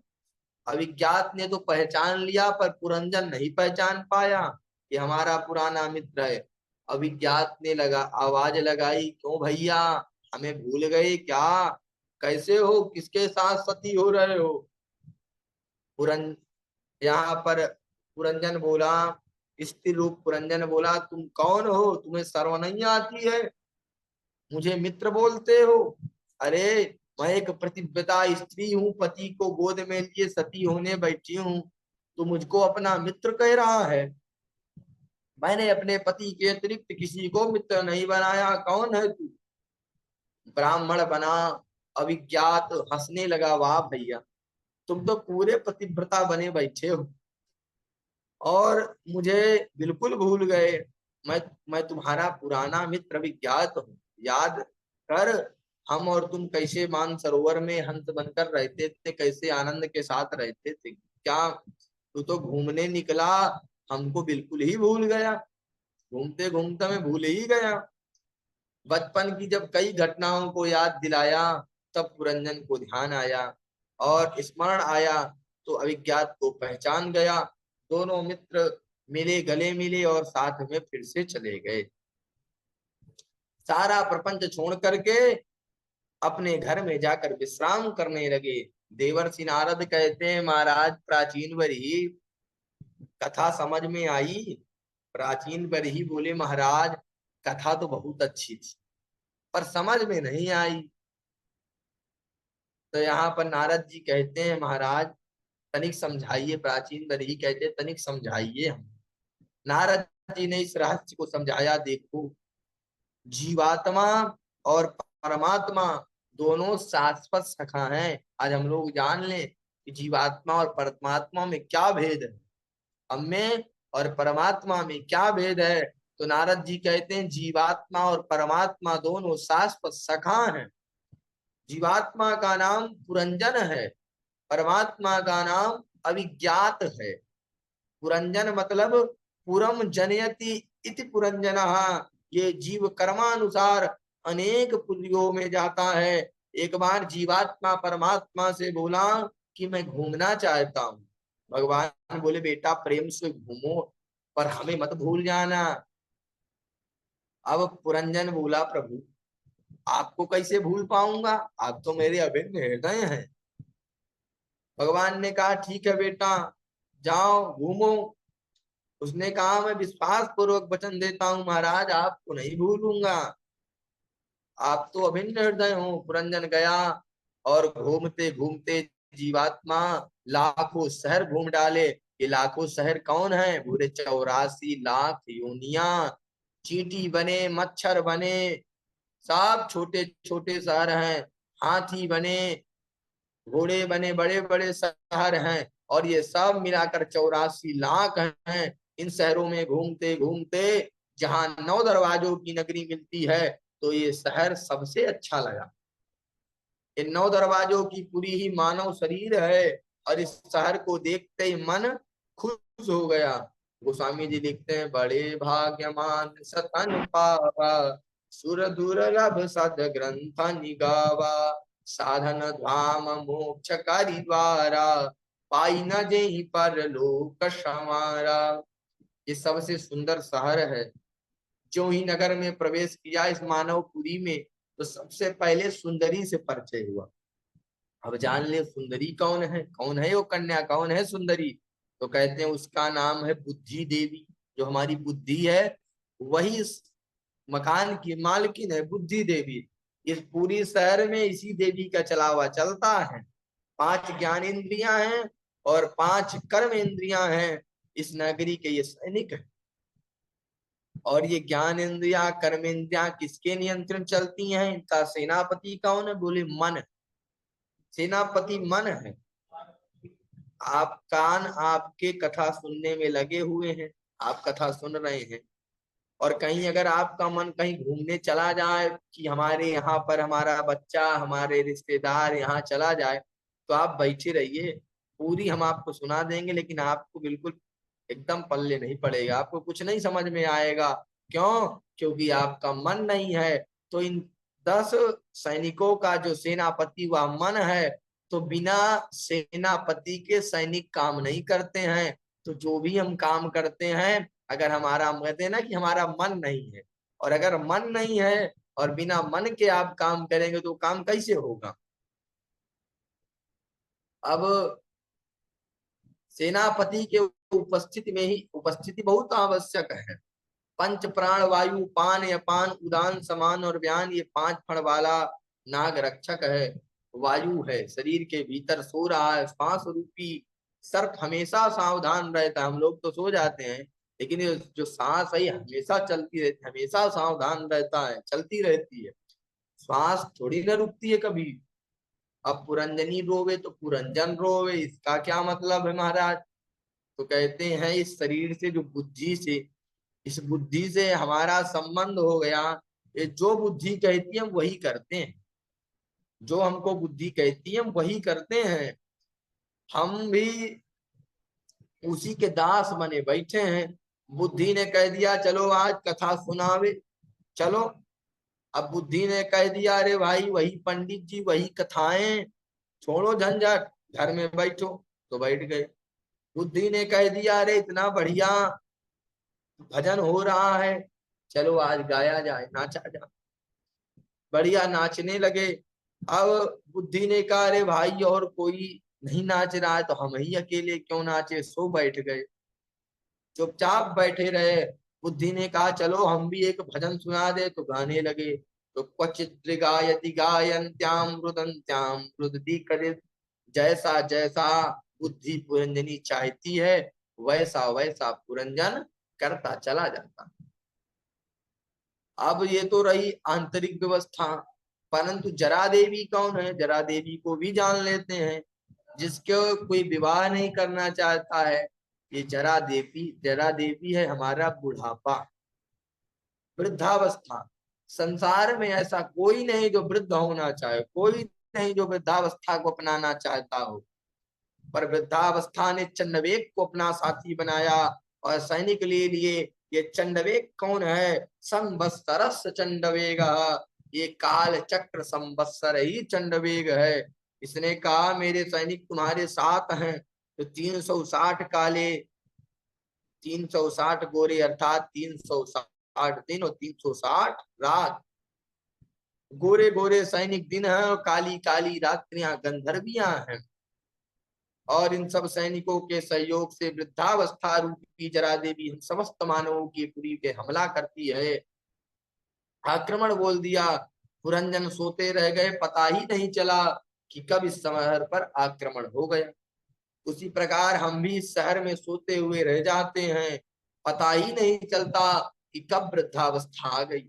अभिज्ञात ने तो पहचान लिया पर पुरंजन नहीं पहचान पाया कि हमारा पुराना मित्र है। अभिज्ञात ने लगा आवाज लगाई, क्यों भैया, हमें भूल गए क्या? कैसे हो, किसके साथ सती हो रहे हो? पुरन यहाँ पर पुरंजन बोला, स्त्री रूप पुरंजन बोला, तुम कौन हो? तुम्हें शर्म नहीं आती है? मुझे मित्र बोलते हो? अरे, मैं एक प्रतिव्रता स्त्री हूँ, पति को गोद में लिए सती होने बैठी हूँ, तू मुझको अपना मित्र कह रहा है? मैंने अपने पति के अतिरिक्त किसी को मित्र नहीं बनाया, कौन है तू? ब्राह्मण बना। अभिज्ञात हंसने लगा, वाह भैया, तुम तो पूरे पतिव्रता बने बैठे हो और मुझे बिल्कुल भूल गए। मैं तुम्हारा पुराना मित्र विज्ञात हूँ, याद कर, हम और तुम कैसे मानसरोवर में हंस बनकर रहते थे, कैसे आनंद के साथ रहते थे। क्या तू तो घूमने निकला, हमको बिल्कुल ही भूल गया? घूमते घूमते मैं भूल ही गया। बचपन की जब कई घटनाओं को याद दिलाया तब पुरंजन को ध्यान आया और स्मरण आया, तो अभिज्ञात को पहचान गया। दोनों मित्र मिले, गले मिले और साथ में फिर से चले गए। सारा प्रपंच छोड़ करके अपने घर में जाकर विश्राम करने लगे। देवर्षि नारद कहते हैं, महाराज प्राचीन वरी कथा समझ में आई? प्राचीन वरी बोले, महाराज कथा तो बहुत अच्छी थी पर समझ में नहीं आई। तो यहाँ पर नारद जी कहते हैं, महाराज तनिक समझाइए। प्राचीन वरी कहते हैं, तनिक समझाइए हम। नारद जी ने इस रहस्य को समझाया, देखो, जीवात्मा और परमात्मा दोनों शाश्वत सखा हैं। आज हम लोग जान लें कि जीवात्मा और परमात्मा में क्या भेद है। हम में और परमात्मा में क्या भेद है? तो नारद जी कहते हैं जीवात्मा और परमात्मा दोनों शाश्वत सखा हैं। जीवात्मा का नाम पुरंजन है, परमात्मा का नाम अविज्ञात है। पुरंजन मतलब पुरम जनयति इति पुरंजनः, ये जीव कर्मानुसार अनेक पुरियों में जाता है। एक बार जीवात्मा परमात्मा से बोला कि मैं घूमना चाहता हूँ। भगवान बोले बेटा प्रेम से घूमो पर हमें मत भूल जाना। अब पुरंजन बोला प्रभु आपको कैसे भूल पाऊंगा, आप तो मेरे अभिन्न हृदय हैं। भगवान ने कहा ठीक है बेटा जाओ घूमो। उसने कहा मैं विश्वास पूर्वक वचन देता हूँ महाराज आपको नहीं भूलूंगा, आप तो अभिन्न हृदय हो। पुरंजन गया और घूमते घूमते जीवात्मा लाखों शहर घूम डाले। ये लाखों शहर कौन है? पूरे 84 लाख योनिया, चींटी बने, मच्छर बने, सब छोटे छोटे शहर हैं। हाथी बने, घोड़े बने, बड़े बड़े शहर हैं। और ये सब मिलाकर 84 लाख हैं। इन शहरों में घूमते घूमते जहां 9 दरवाजों की नगरी मिलती है तो ये शहर सबसे अच्छा लगा। इन 9 दरवाजों की पूरी ही मानव शरीर है और इस शहर को देखते ही मन खुश हो गया। गोस्वामी जी लिखते हैं बड़े भाग्यमान सतन पावा, सुर दुर्लभ सद ग्रंथ निगावा, साधन धाम मोक्षकारी द्वारा, पाई न जेहि पर लोक समारा। ये सबसे सुंदर शहर है। जो ही नगर में प्रवेश किया इस मानवपुरी में तो सबसे पहले सुंदरी से परिचय हुआ। अब जान ले सुंदरी कौन है, कौन है वो कन्या, कौन है सुंदरी? तो कहते हैं उसका नाम है बुद्धि देवी। जो हमारी बुद्धि है वही इस मकान की मालकिन है, बुद्धि देवी। इस पूरी शहर में इसी देवी का चलावा चलता है। 5 ज्ञान इंद्रियां हैं और 5 कर्म इंद्रियां हैं। इस नगरी के ये सैनिक है। और ये ज्ञान इंद्रिया कर्म इंद्रिया किसके नियंत्रण चलती हैं? इनका सेनापति कौन है? बोले मन। सेनापति मन है। आप कान आपके कथा सुनने में लगे हुए हैं, आप कथा सुन रहे हैं। और कहीं अगर आपका मन कहीं घूमने चला जाए कि हमारे यहाँ पर हमारा बच्चा हमारे रिश्तेदार यहाँ चला जाए तो आप बैठे रहिए, पूरी हम आपको सुना देंगे लेकिन आपको बिल्कुल एकदम पल्ले नहीं पड़ेगा, आपको कुछ नहीं समझ में आएगा। क्यों? क्योंकि आपका मन नहीं है। तो इन 10 सैनिकों का जो सेनापति वह मन है, तो बिना सेनापति के सैनिक काम नहीं करते हैं। तो जो भी हम काम करते हैं अगर हमारा कहते हैं ना कि हमारा मन नहीं है, और अगर मन नहीं है और बिना मन के आप काम करेंगे तो काम कैसे होगा? अब सेनापति के उपस्थिति में ही उपस्थिति बहुत आवश्यक है। पंच प्राण वायु पान अपान उदान समान और व्यान, ये 5 फण वाला नाग रक्षक है। वायु है शरीर के भीतर सो रहा है, श्वास रूपी सर्प हमेशा सावधान रहता है। हम लोग तो सो जाते हैं लेकिन ये जो सांस है हमेशा चलती रहती है, हमेशा सावधान रहता है, चलती रहती है। श्वास थोड़ी ना रुकती है कभी। अब पुरंजनी रोवे तो पुरंजन रोवे, इसका क्या मतलब है महाराज? तो कहते हैं इस शरीर से जो बुद्धि से, इस बुद्धि से हमारा संबंध हो गया। ये जो बुद्धि कहती है हम वही करते हैं, जो हमको बुद्धि कहती है हम वही करते हैं। हम भी उसी के दास बने बैठे हैं। बुद्धि ने कह दिया चलो आज कथा सुनावे, चलो। अब बुद्धि ने कह दिया अरे भाई वही पंडित जी वही कथाएं, छोड़ो झंझट, घर में बैठो, तो बैठ गए। बुद्धि ने कह दिया अरे इतना बढ़िया भजन हो रहा है, चलो आज गाया जाए, नाचा जाए, बढ़िया नाचने लगे। अब बुद्धि ने कहा अरे भाई और कोई नहीं नाच रहा है तो हम ही अकेले क्यों नाचे, सो बैठ गए, चुपचाप बैठे रहे। बुद्धि ने कहा चलो हम भी एक भजन सुना दे, तो गाने लगे। तो क्वचित गायति गायन्त्याम रुदन्त्याम रुदती करे, जैसा जैसा बुद्धि पुरंजनी चाहती है वैसा वैसा पुरंजन करता चला जाता। अब ये तो रही आंतरिक व्यवस्था, परंतु जरा देवी कौन है? जरा देवी को भी जान लेते हैं। जिसको कोई विवाह नहीं करना चाहता है, ये जरा देवी है हमारा बुढ़ापा, वृद्धावस्था। संसार में ऐसा कोई नहीं जो वृद्ध होना चाहे, कोई नहीं जो वृद्धावस्था को अपनाना चाहता हो, पर वृद्धावस्था ने चंडवेग को अपना साथी बनाया। और सैनिक ले लिए। ये चंडवेग कौन है? संवत्सरस् चंडवेग, ये काल चक्र संवत्सर ही चंडवेग है। इसने कहा मेरे सैनिक तुम्हारे साथ हैं तो 360 काले, 360 गोरे, अर्थात 360 दिन और 360 रात। गोरे गोरे सैनिक दिन हैं और काली काली रात्रियां गंधर्वियां हैं। और इन सब सैनिकों के सहयोग से वृद्धावस्था रूपी जरा देवी हम समस्त मानवों की पुरी पे हमला करती है। आक्रमण बोल दिया। पुरंजन सोते रह गए, पता ही नहीं चला कि कब इस शहर पर आक्रमण हो गया। उसी प्रकार हम भी इस शहर में सोते हुए रह जाते हैं, पता ही नहीं चलता कि कब वृद्धावस्था आ गई।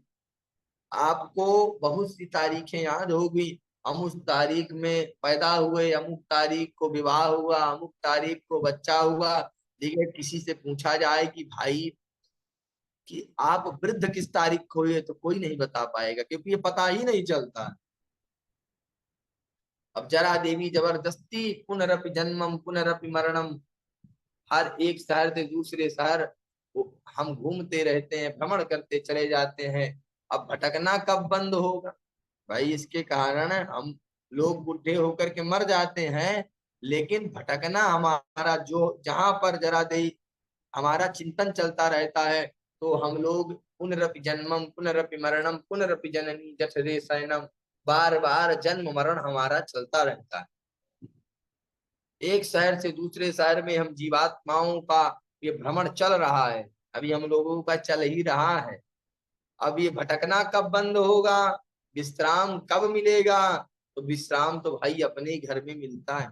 आपको बहुत सी तारीखें याद होगी, हम उस तारीख में पैदा हुए, अमुक तारीख को विवाह हुआ, अमुक तारीख को बच्चा हुआ। लेकिन किसी से पूछा जाए कि भाई कि आप वृद्ध किस तारीख को हुए, तो कोई नहीं बता पाएगा, क्योंकि ये पता ही नहीं चलता। अब जरा देवी जबरदस्ती पुनरपि जन्मम पुनरपि मरणम, हर एक शहर से दूसरे शहर हम घूमते रहते हैं, भ्रमण करते चले जाते हैं। अब भटकना कब बंद होगा? भाई इसके कारण हम लोग बुढ़े होकर के मर जाते हैं, लेकिन भटकना हमारा जो जहां पर जरा दे हमारा चिंतन चलता रहता है, तो हम लोग पुनरपि जन्मम पुनरपि मरणम पुनरपि जननी जठरे शयनम, बार बार जन्म मरण हमारा चलता रहता है। एक शहर से दूसरे शहर में हम जीवात्माओं का ये भ्रमण चल रहा है, अभी हम लोगों का चल ही रहा है। अब ये भटकना कब बंद होगा? विश्राम कब मिलेगा? तो विश्राम तो भाई अपने ही घर में मिलता है।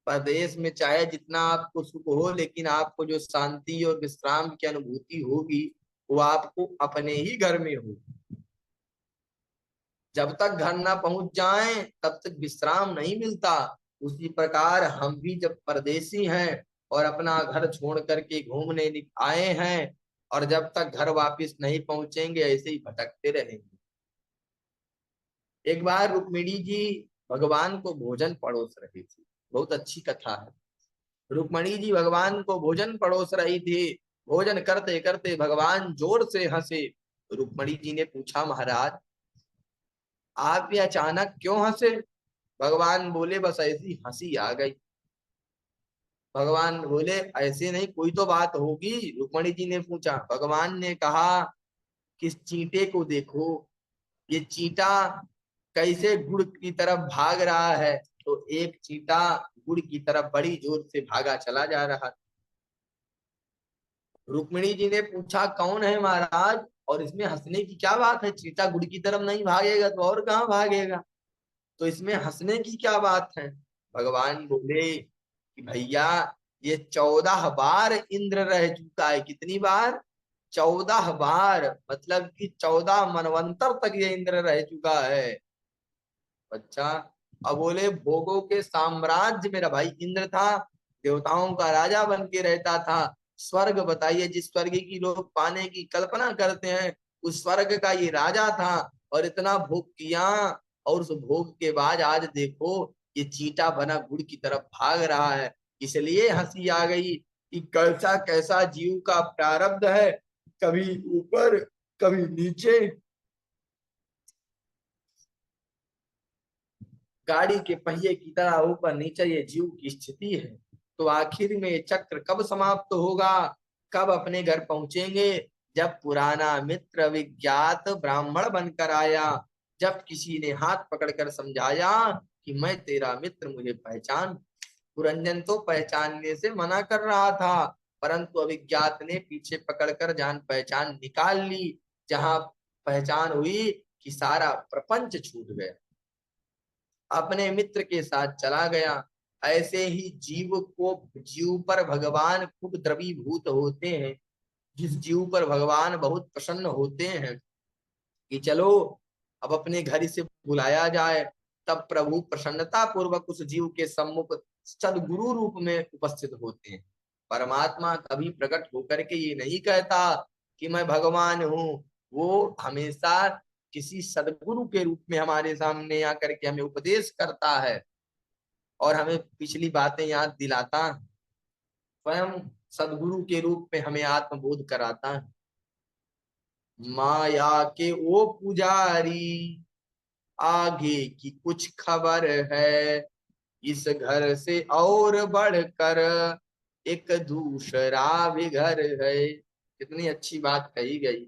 परदेश में चाहे जितना आपको सुख हो, लेकिन आपको जो शांति और विश्राम की अनुभूति होगी वो आपको अपने ही घर में होगी। जब तक घर ना पहुंच जाएं तब तक विश्राम नहीं मिलता। उसी प्रकार हम भी जब परदेसी हैं और अपना घर छोड़ करके घूमने आए हैं, और जब तक घर वापस नहीं पहुंचेंगे ऐसे ही भटकते रहेंगे। एक बार रुक्मिणी जी भगवान को भोजन परोस रही थी, बहुत अच्छी कथा है। रुक्मिणी जी भगवान को भोजन परोस रही थी। भोजन करते करते भगवान जोर से हंसे। रुक्मिणी जी ने पूछा महाराज आप ये अचानक क्यों हंसे? भगवान बोले बस ऐसी हंसी आ गई। भगवान बोले ऐसे नहीं, कोई तो बात होगी। रुक्मिणी जी ने पूछा। भगवान ने कहा कि इस चींटे को देखो, ये चींटा कैसे गुड़ की तरफ भाग रहा है। तो एक चींटा गुड़ की तरफ बड़ी जोर से भागा चला जा रहा। रुक्मिणी जी ने पूछा कौन है महाराज, और इसमें हंसने की क्या बात है? चींटा गुड़ की तरफ नहीं भागेगा तो और कहाँ भागेगा, तो इसमें हंसने की क्या बात है? भगवान बोले कि भैया ये 14 बार इंद्र रह चुका है। कितनी बार? 14 बार, मतलब कि 14 मनवंतर तक ये इंद्र रह चुका है। अच्छा। अब बोले भोगों के साम्राज्य मेरा भाई इंद्र था, देवताओं का राजा बन के रहता था। स्वर्ग बताइए, जिस स्वर्ग की लोग पाने की कल्पना करते हैं, उस स्वर्ग का ये राजा था। और इतना भोग किया, और उस भोग के बाद आज देखो ये चींटा बना गुड़ की तरफ भाग रहा है। इसलिए हंसी आ गई कि कैसा कैसा जीव का प्रारब्ध है, कभी ऊपर कभी नीचे। गाड़ी के पहिए की तरह ऊपर नीचे ये जीव की स्थिति है। तो आखिर में ये चक्र कब समाप्त होगा? कब अपने घर पहुंचेंगे? जब पुराना मित्र विज्ञात ब्राह्मण बनकर आया, जब किसी ने हाथ पकड़कर समझाया कि मैं तेरा मित्र, मुझे पहचान। पुरंजन तो पहचानने से मना कर रहा था, परंतु अभिज्ञात ने पीछे पकड़कर जान पहचान निकाल ली। जहां पहचान हुई कि सारा प्रपंच छूट गया, अपने मित्र के साथ चला गया। ऐसे ही जीव पर भगवान खूब द्रवीभूत होते हैं। जिस जीव पर भगवान बहुत प्रसन्न होते हैं कि चलो अब अपने घर से बुलाया जाए, तब प्रभु प्रसन्नता पूर्वक उस जीव के सम्मुख सदगुरु रूप में उपस्थित होते हैं। परमात्मा कभी प्रकट होकर के ये नहीं कहता कि मैं भगवान हूँ। वो हमेशा किसी सदगुरु के रूप में हमारे सामने आकर के हमें उपदेश करता है और हमें पिछली बातें याद दिलाता है। स्वयं सदगुरु के रूप में हमें आत्मबोध कराता है। माया के वो पुजारी, आगे की कुछ खबर है, इस घर से और बढ़कर एक दूसरा भी घर है। कितनी अच्छी बात कही गई।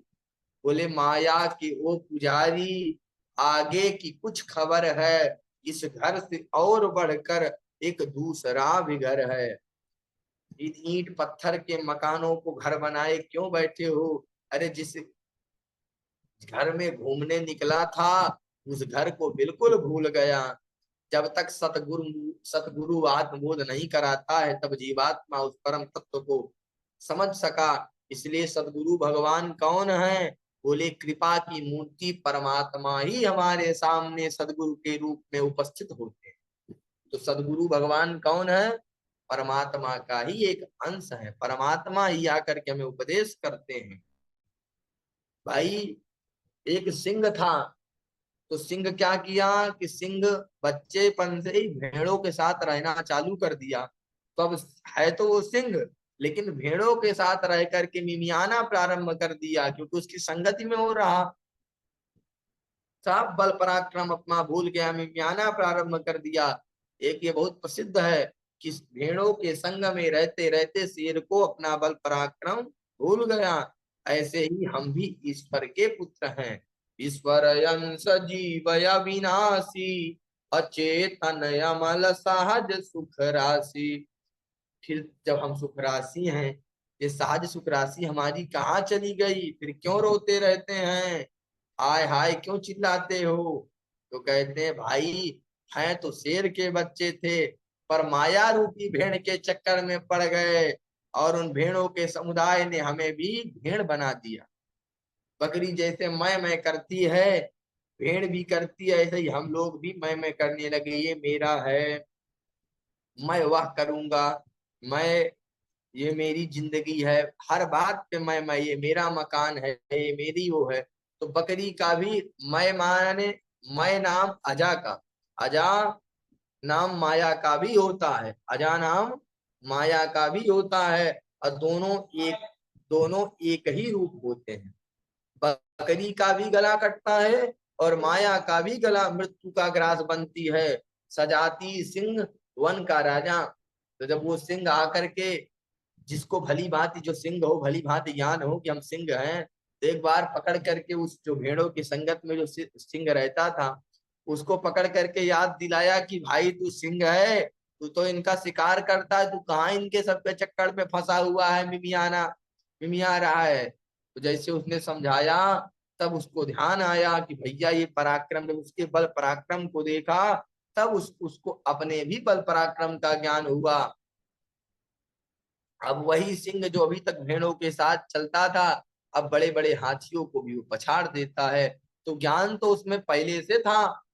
बोले माया के वो पुजारी, आगे की कुछ खबर है, इस घर से और बढ़कर एक दूसरा भी घर है। ईंट पत्थर के मकानों को घर बनाए क्यों बैठे हो? अरे जिस घर में घूमने निकला था उस घर को बिल्कुल भूल गया। जब तक सतगुरु सतगुरु आत्मबोध नहीं कराता है तब जीवात्मा उस परम तत्व को समझ सका। इसलिए सतगुरु भगवान कौन है? बोले कृपा की मूर्ति परमात्मा ही हमारे सामने सदगुरु के रूप में उपस्थित होते हैं। तो सदगुरु भगवान कौन है? परमात्मा का ही एक अंश है। परमात्मा ही आकर के हमें उपदेश करते हैं। भाई एक सिंह था, तो सिंह क्या किया कि सिंह बच्चेपन से ही भेड़ों के साथ रहना चालू कर दिया। तो अब है तो वो सिंह, लेकिन भेड़ों के साथ रह करके मिमियाना प्रारंभ कर दिया, क्योंकि उसकी संगति में हो रहा। सब बल पराक्रम अपना भूल गया, मिमियाना प्रारंभ कर दिया। एक ये बहुत प्रसिद्ध है कि भेड़ों के संग में रहते रहते शेर को अपना बल पराक्रम भूल गया। ऐसे ही हम भी ईश्वर के पुत्र हैं। ईश्वर अंश जीव अविनाशी, अचेतन अमल सहज सुख राशि। फिर जब हम सुख राशि हैं, ये सहज सुख राशि हमारी कहाँ चली गई? फिर क्यों रोते रहते हैं? हाय हाय क्यों चिल्लाते हो? तो कहते हैं भाई हैं तो शेर के बच्चे थे, पर माया रूपी भेड़ के चक्कर में पड़ गए और उन भेड़ों के समुदाय ने हमें भी भेड़ बना दिया। बकरी जैसे मैं करती है, भेड़ भी करती है, ऐसे ही हम लोग भी मैं करने लगे। ये मेरा है, मैं वह करूंगा, मैं, ये मेरी जिंदगी है, हर बात पे मैं, ये मेरा मकान है, ये मेरी वो है। तो बकरी का भी मैं माने, मैं नाम अजा का, अजा नाम माया का भी होता है, अजा नाम माया का भी होता है। और दोनों एक ही रूप होते हैं। बकरी का भी गला कटता है और माया का भी गला मृत्यु का ग्रास बनती है। सजाती सिंह वन का राजा। तो जब वो सिंह आकर के, जिसको भली भांति, जो सिंह हो भली भांति ज्ञान हो कि हम सिंह हैं, तो एक बार पकड़ करके उस जो भेड़ों की संगत में जो सिंह रहता था उसको पकड़ करके याद दिलाया कि भाई तू सिंह है, तू तो इनका शिकार करता है, तू कहाँ इनके सबके चक्कर में फंसा हुआ है, मिमिया रहा है। तो जैसे उसने समझाया तब उसको ध्यान आया कि भैया ये पराक्रम, जब उसके बल पराक्रम को देखा तब उसको अपने भी बल पराक्रम का ज्ञान हुआ। अब वही सिंह जो अभी तक भेड़ों के साथ चलता था, अब बड़े बड़े हाथियों को भी वो पछाड़ देता है। तो ज्ञान तो उसमें पहले से था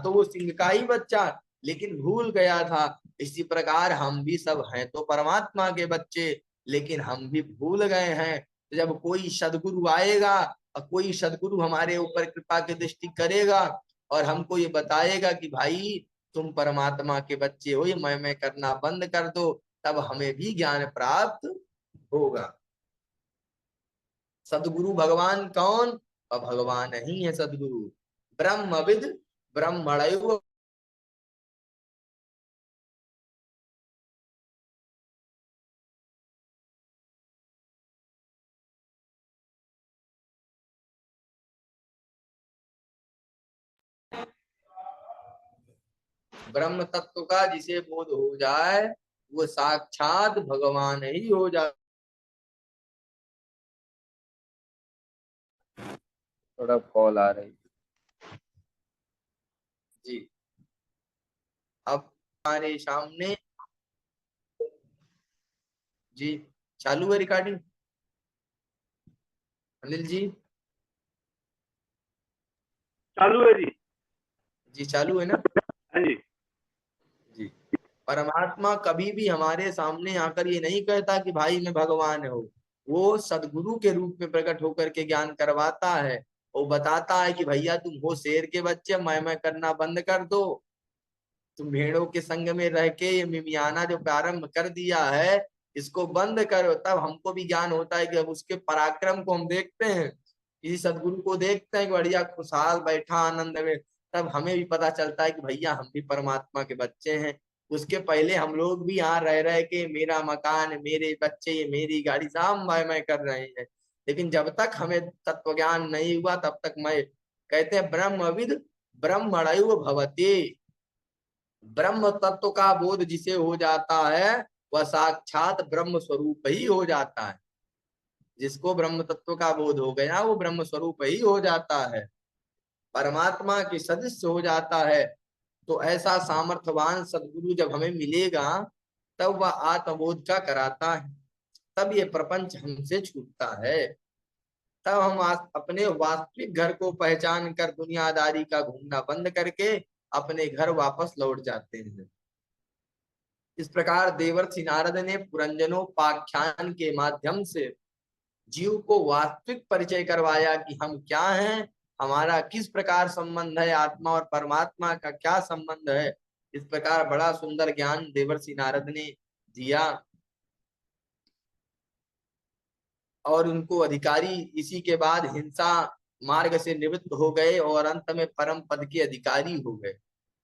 तो वो सिंह का ही बच्चा, लेकिन भूल गया था। इसी प्रकार हम भी सब हैं तो परमात्मा के बच्चे, लेकिन हम भी भूल गए हैं। तो जब कोई सदगुरु आएगा और कोई सदगुरु हमारे ऊपर कृपा की दृष्टि करेगा और हमको ये बताएगा कि भाई तुम परमात्मा के बच्चे हो, ये मैं करना बंद कर दो, तब हमें भी ज्ञान प्राप्त होगा। सदगुरु भगवान कौन? और भगवान ही है सदगुरु। ब्रह्मविद ब्रह्मणैव। ब्रह्म तत्व का जिसे बोध हो जाए वो साक्षात भगवान ही हो जाए। थोड़ा कॉल आ रही जी। अब हमारे सामने जी चालू है रिकॉर्डिंग, अनिल जी? चालू है जी। जी चालू है ना? हाँ जी। जी। परमात्मा कभी भी हमारे सामने आकर ये नहीं कहता कि भाई मैं भगवान हूँ। वो सदगुरु के रूप में प्रकट होकर के ज्ञान करवाता है। वो बताता है कि भैया तुम हो शेर के बच्चे, मैं करना बंद कर दो। तुम भेड़ों के संग में रह के ये मिमियाना जो प्रारंभ कर दिया है, इसको बंद करो। तब हमको भी ज्ञान होता है कि अब उसके पराक्रम को हम देखते हैं, किसी सदगुरु को देखते हैं कि बढ़िया खुशहाल बैठा आनंद में, तब हमें भी पता चलता है कि भैया हम भी परमात्मा के बच्चे हैं। उसके पहले हम लोग भी यहाँ रह रहे के मेरा मकान, मेरे बच्चे, ये मेरी गाड़ी, साम मैं कर रहे हैं। लेकिन जब तक हमें तत्व ज्ञान नहीं हुआ तब तक मैं, कहते हैं ब्रह्मविद ब्रह्मणैव भवते। ब्रह्म तत्व का बोध जिसे हो जाता है वह साक्षात ब्रह्म स्वरूप ही हो जाता है। जिसको ब्रह्म तत्व का बोध हो गया वो ब्रह्म स्वरूप ही हो जाता है, परमात्मा के सदस्य हो जाता है। तो ऐसा सामर्थ्यवान सदगुरु जब हमें मिलेगा तब वह आत्मबोध का कराता है, तब ये प्रपंच हमसे छूटता है। तब हम अपने वास्तविक घर को पहचान कर दुनियादारी का घूमना बंद करके अपने घर वापस लौट जाते हैं। इस प्रकार देवर्षि नारद ने पुरंजनोपाख्यान के माध्यम से जीव को वास्तविक परिचय करवाया कि हम क्या हैं, हमारा किस प्रकार संबंध है, आत्मा और परमात्मा का क्या संबंध है। इस प्रकार बड़ा सुंदर ज्ञान देवर्षि नारद ने दिया और उनको अधिकारी इसी के बाद हिंसा मार्ग से निवृत्त हो गए और अंत में परम पद के अधिकारी हो गए।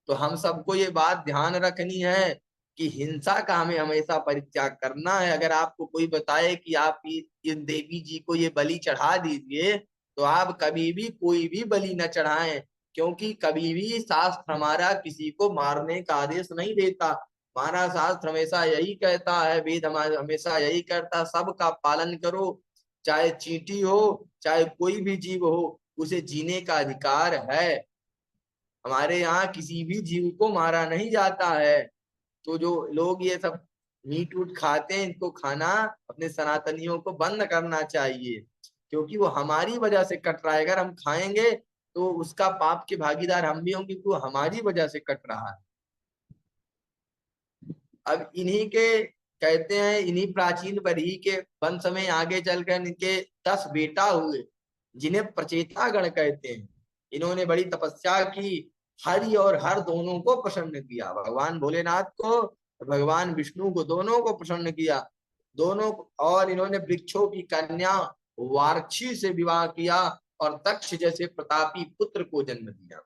तो हम सबको ये बात ध्यान रखनी है कि हिंसा का हमें हमेशा परित्याग करना है। अगर आपको कोई बताए कि आप इन देवी जी को ये बलि चढ़ा दीजिए, तो आप कभी भी कोई भी बलि न चढ़ाएं, क्योंकि कभी भी शास्त्र हमारा किसी को मारने का आदेश नहीं देता। हमारा शास्त्र हमेशा यही कहता है, वेद हमारा हमेशा यही कहता, सबका पालन करो। चाहे चींटी हो, चाहे कोई भी जीव हो, उसे जीने का अधिकार है। हमारे यहाँ किसी भी जीव को मारा नहीं जाता है। तो जो लोग ये सब मीट उट खाते हैं, इनको खाना अपने सनातनियों को बंद करना चाहिए, क्योंकि वो हमारी वजह से कट रहा है। अगर हम खाएंगे तो उसका पाप के भागीदार हम भी होंगे, क्योंकि वो हमारी वजह से कट रहा है। अब इन्हीं के, कहते हैं इन्हीं प्राचीन बरही के वंश में आगे चलकर इनके 10 बेटा हुए, जिन्हें प्रचेता गण कहते हैं। इन्होंने बड़ी तपस्या की, हरि और हर दोनों को प्रसन्न किया, भगवान भोलेनाथ को भगवान विष्णु को, दोनों को प्रसन्न किया। दोनों, और इन्होंने वृक्षों की कन्या वार्क्षी से विवाह किया और दक्ष जैसे प्रतापी पुत्र को जन्म दिया।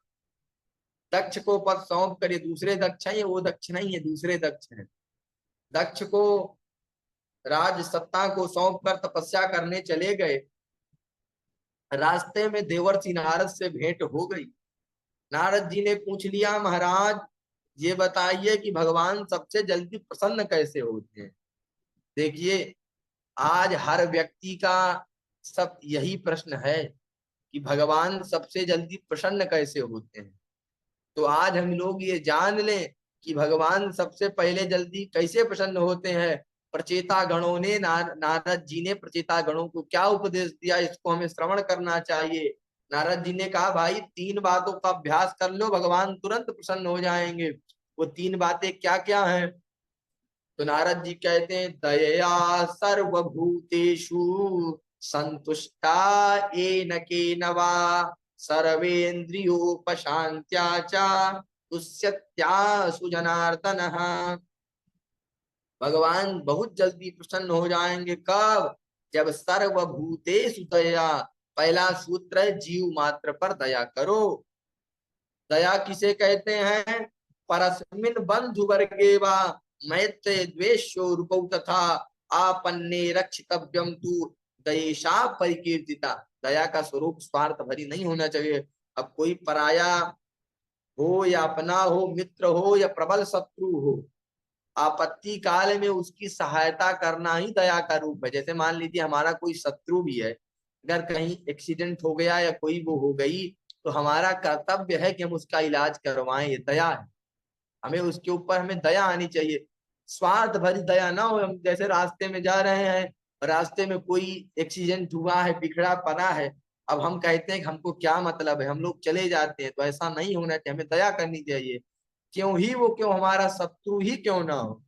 दक्ष को पद सौंप कर, ये दूसरे दक्ष हैं, ये वो दक्ष नहीं है, दूसरे दक्ष हैं। दक्ष को राज सत्ता को सौंप कर तपस्या करने चले गए। रास्ते में देवर्षि नारद से भेंट हो गई। नारद जी ने पूछ लिया, महाराज ये बताइए कि भगवान सबसे जल्दी प्रसन्न कैसे होते हैं। देखिए, आज हर व्यक्ति का सब यही प्रश्न है कि भगवान सबसे जल्दी प्रसन्न कैसे होते हैं। तो आज हम लोग ये जान लें कि भगवान सबसे पहले जल्दी कैसे प्रसन्न होते हैं। प्रचेता गणों ने नारद जी ने प्रचेता गणों को क्या उपदेश दिया, इसको हमें श्रवण करना चाहिए। नारद जी ने कहा, भाई 3 बातों का अभ्यास कर लो, भगवान तुरंत प्रसन्न हो जाएंगे। वो 3 बातें क्या क्या हैं? तो नारद जी कहते हैं, दयया सर्वभूतेषु संतुष्टा येन केन वा सर्वेन्द्रियोपशांत्या च तुष्यत्या सुजनार्दन। भगवान बहुत जल्दी प्रसन्न हो जाएंगे, कब? जब सर्वभूतेषु दया, पहला सूत्र है जीव मात्र पर दया करो। दया किसे कहते हैं? परस्मिन बंधु वर्गे वा मैत्रे द्वेषो रूपौ तथा आपन्ने रक्षितव्यम तु दयेशा परिकीर्तिता। दया का स्वरूप स्वार्थ भरी नहीं होना चाहिए। अब कोई पराया हो या अपना हो, मित्र हो या प्रबल शत्रु हो, आपत्ति काल में उसकी सहायता करना ही दया का रूप है। जैसे मान लीजिए हमारा कोई शत्रु भी है, अगर कहीं एक्सीडेंट हो गया या कोई वो हो गई, तो हमारा कर्तव्य है कि हम उसका इलाज करवाएं, ये दया है। हमें उसके ऊपर हमें दया आनी चाहिए, स्वार्थ भरी दया ना हो। हम जैसे रास्ते में जा रहे हैं, रास्ते में कोई एक्सीडेंट हुआ है, बिखरा पड़ा है, अब हम कहते हैं कि हमको क्या मतलब है, हम लोग चले जाते हैं, तो ऐसा नहीं होना चाहिए, हमें दया करनी चाहिए। क्यों ही वो, क्यों हमारा शत्रु ही क्यों ना हो।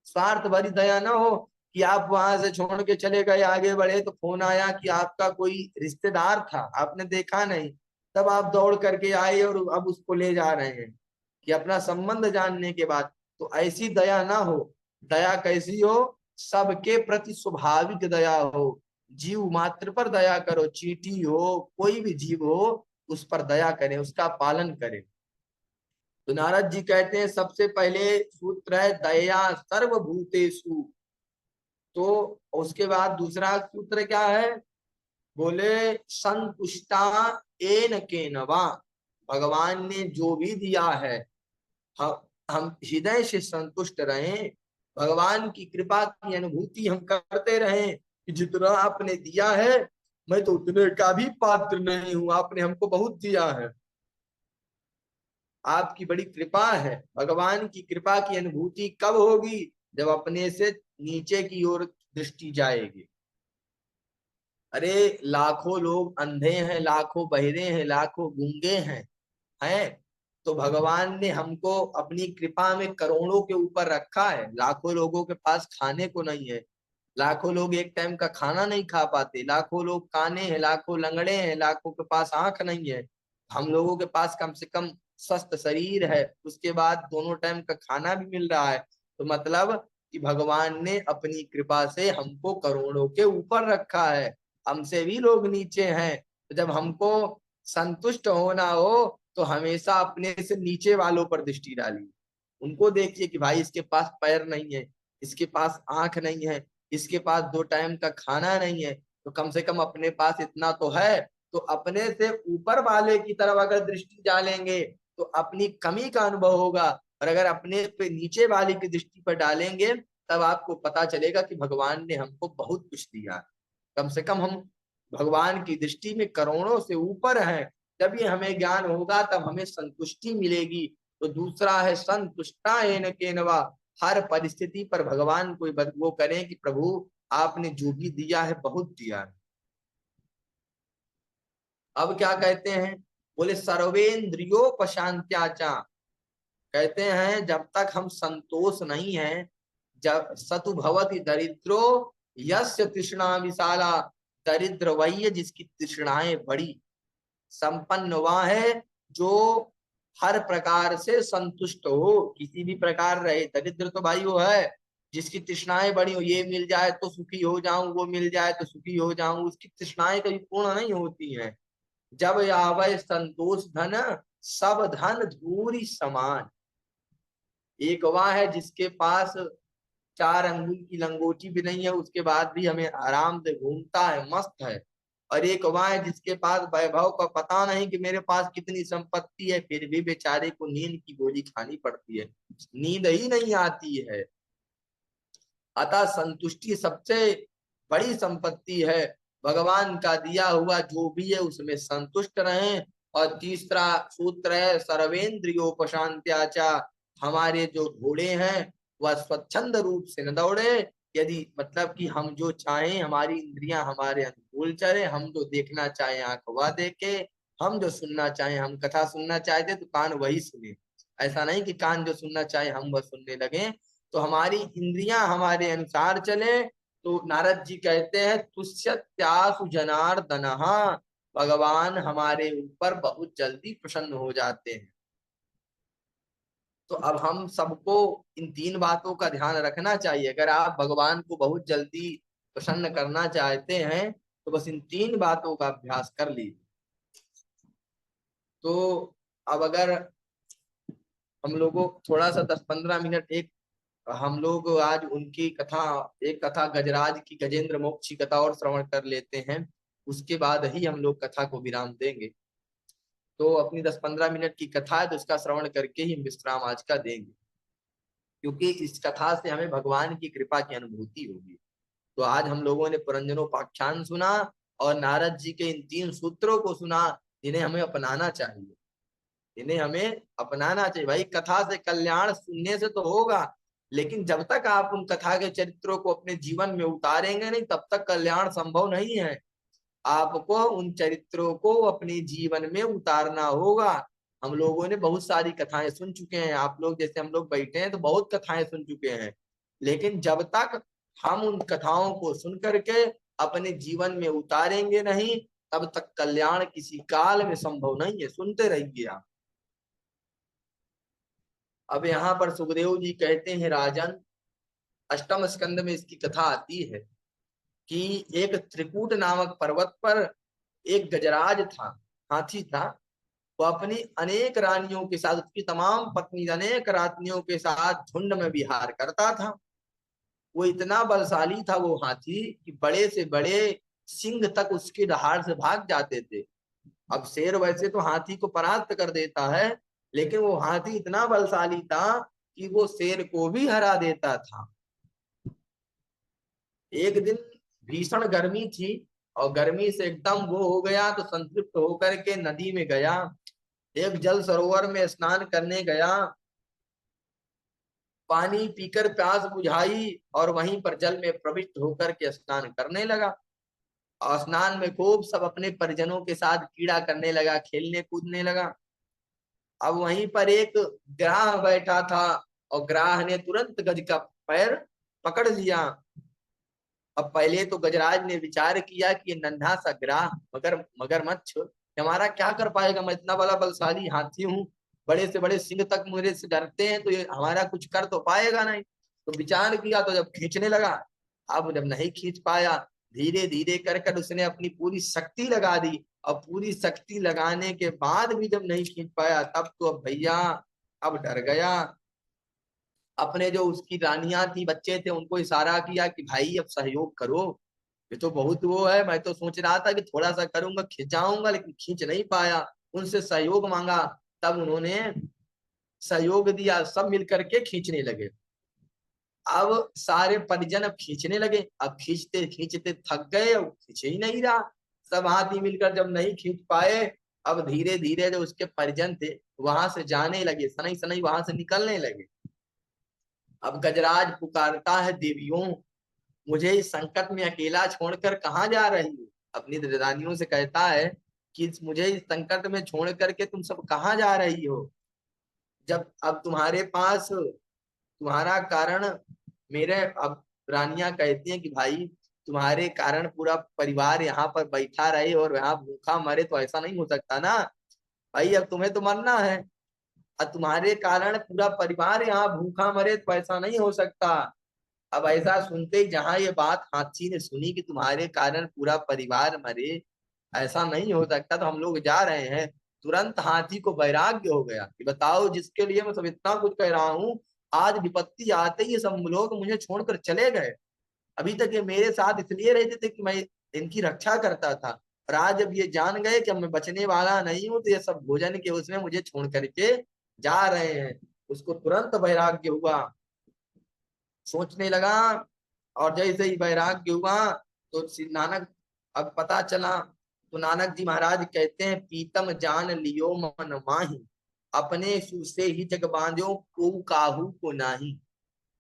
स्वार्थ भरी दया ना हो कि आप वहां से छोड़ के चले गए, आगे बढ़े तो फोन आया कि आपका कोई रिश्तेदार था, आपने देखा नहीं, तब आप दौड़ करके आए और अब उसको ले जा रहे हैं, कि अपना संबंध जानने के बाद। तो ऐसी दया ना हो। दया कैसी हो? सबके प्रति स्वाभाविक दया हो। जीव मात्र पर दया करो, चींटी हो, कोई भी जीव हो, उस पर दया करें, उसका पालन करें। तो नारद जी कहते हैं सबसे पहले सूत्र है दया सर्वभूतेषु। तो उसके बाद दूसरा सूत्र क्या है? बोले संतुष्टा एन केनवा। भगवान ने जो भी दिया है, हम हृदय से संतुष्ट रहें, भगवान की कृपा की अनुभूति हम करते रहें कि जितना आपने दिया है, मैं तो उतने का भी पात्र नहीं हूं, आपने हमको बहुत दिया है, आपकी बड़ी कृपा है। भगवान की कृपा की अनुभूति कब होगी? जब अपने से नीचे की ओर दृष्टि जाएगी। अरे लाखों लोग अंधे हैं, लाखों बहरे हैं, लाखों गूंगे हैं, तो भगवान ने हमको अपनी कृपा में करोड़ों के ऊपर रखा है। लाखों लोगों के पास खाने को नहीं है, लाखों लोग एक टाइम का खाना नहीं खा पाते, लाखों लोग काने हैं, लाखों लंगड़े हैं, लाखों के पास आंख नहीं है। हम लोगों के पास कम से कम स्वस्थ शरीर है, उसके बाद दोनों टाइम का खाना भी मिल रहा है। तो मतलब कि भगवान ने अपनी कृपा से हमको करोड़ों के ऊपर रखा है, हमसे भी लोग नीचे हैं। तो जब हमको संतुष्ट होना हो तो हमेशा अपने से नीचे वालों पर दृष्टि डालिए। उनको देखिए कि भाई इसके पास पैर नहीं है, इसके पास आंख नहीं है, इसके पास दो टाइम का खाना नहीं है, तो कम से कम अपने पास इतना तो है। तो अपने से ऊपर वाले की तरफ अगर दृष्टि डालेंगे तो अपनी कमी का अनुभव होगा, और अगर अपने पे नीचे वाले की दृष्टि पर डालेंगे तब आपको पता चलेगा कि भगवान ने हमको बहुत कुछ दिया। कम से कम हम भगवान की दृष्टि में करोड़ों से ऊपर हैं। जब ये हमें ज्ञान होगा तब हमें संतुष्टि मिलेगी। तो दूसरा है संतुष्टा एन केनवा। हर परिस्थिति पर भगवान को वो करें कि प्रभु आपने जो भी दिया है बहुत दिया है। अब क्या कहते हैं? बोले सर्वेन्द्रियोपशांत्याचा। कहते हैं जब तक हम संतोष नहीं है, जब सतु भवति दरिद्रो यस्य तृष्णा विशाला। दरिद्र वही है जिसकी तृष्णाएं बड़ी, संपन्न वह है जो हर प्रकार से संतुष्ट हो, किसी भी प्रकार रहे। दरिद्र तो भाई वो है जिसकी तृष्णाएं बड़ी हो, ये मिल जाए तो सुखी हो जाऊं, वो मिल जाए तो सुखी हो जाऊं, उसकी तृष्णाएं कभी पूर्ण नहीं होती हैं। जब आवे संतोष धन, सब धन धूरी समान। एक वह है जिसके पास 4 अंगुल की लंगोटी भी नहीं है, उसके बाद भी हमें आराम से घूमता है, मस्त है। और एक वह है जिसके पास वैभव का पता नहीं कि मेरे पास कितनी संपत्ति है, फिर भी बेचारे को नींद की गोली खानी पड़ती है, नींद ही नहीं आती है। अतः संतुष्टि सबसे बड़ी संपत्ति है। भगवान का दिया हुआ जो भी है उसमें संतुष्ट रहें। और तीसरा सूत्र है सर्वेन्द्रियोपशांत्याचा। हमारे जो घोड़े हैं वह स्वच्छंद रूप से न दौड़े। यदि मतलब कि हम जो चाहें, हमारी इंद्रियां हमारे अनुकूल चले, हम जो देखना चाहें आंख वह देखे, हम जो सुनना चाहें, हम कथा सुनना चाहते तो कान वही सुने। ऐसा नहीं कि कान जो सुनना चाहे हम वह सुनने लगे। तो हमारी इंद्रियां हमारे अनुसार चले। तो नारद जी कहते हैं तुष्यत्यासु जनार्दनः। भगवान हमारे ऊपर बहुत जल्दी प्रसन्न हो जाते हैं। तो अब हम सबको इन 3 बातों का ध्यान रखना चाहिए। अगर आप भगवान को बहुत जल्दी प्रसन्न करना चाहते हैं तो बस इन 3 बातों का अभ्यास कर लीजिए। तो अब अगर हम लोगों थोड़ा सा 10-15 मिनट एक, हम लोग आज उनकी कथा, एक कथा गजराज की, गजेंद्र मोक्ष की कथा और श्रवण कर लेते हैं, उसके बाद ही हम लोग कथा को विराम देंगे। तो अपनी 10-15 मिनट की कथा है तो उसका श्रवण करके ही हम विश्राम आज का देंगे, क्योंकि इस कथा से हमें भगवान की कृपा की अनुभूति होगी। तो आज हम लोगों ने पुरंजनोपाख्यान सुना और नारद जी के इन 3 सूत्रों को सुना, जिन्हें हमें अपनाना चाहिए, इन्हें हमें अपनाना चाहिए। भाई कथा से कल्याण सुनने से तो होगा, लेकिन जब तक आप उन कथा के चरित्रों को अपने जीवन में उतारेंगे नहीं तब तक कल्याण संभव नहीं है। आपको उन चरित्रों को अपने जीवन में उतारना होगा। हम लोगों ने बहुत सारी कथाएं सुन चुके हैं, आप लोग जैसे हम लोग बैठे हैं तो बहुत कथाएं सुन चुके हैं, लेकिन जब तक हम उन कथाओं को सुन करके अपने जीवन में उतारेंगे नहीं, तब तक कल्याण किसी काल में संभव नहीं है। सुनते रहिए आप। अब यहाँ पर सुखदेव जी कहते हैं, राजन, अष्टम स्कंद में इसकी कथा आती है कि एक त्रिकूट नामक पर्वत पर एक गजराज था, हाथी था। वो अपनी अनेक रानियों के साथ, उसकी तमाम पत्नी अनेक रानियों के साथ झुंड में विहार करता था। वो इतना बलशाली था वो हाथी कि बड़े से बड़े सिंह तक उसके दहाड़ से भाग जाते थे। अब शेर वैसे तो हाथी को परास्त कर देता है, लेकिन वो हाथी इतना बलशाली था कि वो शेर को भी हरा देता था। एक दिन भीषण गर्मी थी और गर्मी से एकदम वो हो गया, तो संतृप्त होकर के नदी में गया, एक जल सरोवर में स्नान करने गया, पानी पीकर प्यास बुझाई और वहीं पर जल में प्रविष्ट होकर के स्नान करने लगा। और स्नान में खूब सब अपने परिजनों के साथ कीड़ा करने लगा, खेलने कूदने लगा। अब वहीं पर एक ग्राह बैठा था और ग्राह ने तुरंत गज का पैर पकड़ लिया। अब पहले तो गजराज ने विचार किया कि ये नन्हा सा ग्राह मगरमच्छ हमारा क्या कर पाएगा, मैं इतना बड़ा बलशाली हाथी हूँ, बड़े से बड़े सिंह तक मेरे से डरते हैं, तो ये हमारा कुछ कर तो पाएगा नहीं। तो विचार किया, तो जब खींचने लगा, अब जब नहीं खींच पाया, धीरे धीरे कर कर उसने अपनी पूरी शक्ति लगा दी, और पूरी शक्ति लगाने के बाद भी जब नहीं खींच पाया, तब तो अब भैया अब डर गया। अपने जो उसकी रानियां थी, बच्चे थे, उनको इशारा किया कि भाई अब सहयोग करो, ये तो बहुत वो है, मैं तो सोच रहा था कि थोड़ा सा करूंगा, खिंचाऊंगा, लेकिन खींच नहीं पाया। उनसे सहयोग मांगा, तब उन्होंने सहयोग दिया, सब मिल करके खींचने लगे। अब सारे परिजन अब खींचने लगे, अब खींचते खींचते थक गए, अब खींच ही नहीं रहा। सब हाथी मिलकर जब नहीं खींच पाए, अब धीरे धीरे जो उसके परिजन थे वहां से जाने लगे, सनई सनई वहां से निकलने लगे। अब गजराज पुकारता है, देवियों, मुझे इस संकट में अकेला छोड़कर कहाँ जा रही हो। अपनी रानियों से कहता है कि मुझे इस संकट में छोड़ करके तुम सब कहाँ जा रही हो, जब अब तुम्हारे पास तुम्हारा कारण मेरे, अब रानियां कहती हैं कि भाई तुम्हारे कारण पूरा परिवार यहाँ पर बैठा रहे और यहाँ भूखा मरे, तो ऐसा नहीं हो सकता ना भाई, अब तुम्हें तो मरना है, और तुम्हारे कारण पूरा परिवार यहाँ भूखा मरे, तो ऐसा नहीं हो सकता। अब ऐसा सुनते ही जहां ये बात हाथी ने सुनी कि तुम्हारे कारण पूरा परिवार मरे, ऐसा नहीं हो सकता, तो हम लोग जा रहे हैं। तुरंत हाथी को वैराग्य हो गया कि बताओ, जिसके लिए मैं सब इतना कुछ कह रहा हूँ, आज विपत्ति आते ही ये सब लोग मुझे छोड़कर चले गए। अभी तक ये मेरे साथ इसलिए रहते थे कि मैं इनकी रक्षा करता था, और आज जब ये जान गए कि अब मैं बचने वाला नहीं हूँ, तो ये सब भोजन के उसमें मुझे छोड़ करके जा रहे हैं। उसको तुरंत वैराग्य हुआ, सोचने लगा, और जैसे ही वैराग्य हुआ तो श्री नानक, अब पता चला, तो नानक जी महाराज कहते हैं, पीतम जान लियो मन माही, अपने सुख से ही जग बांध्यो, को काहू को नाही।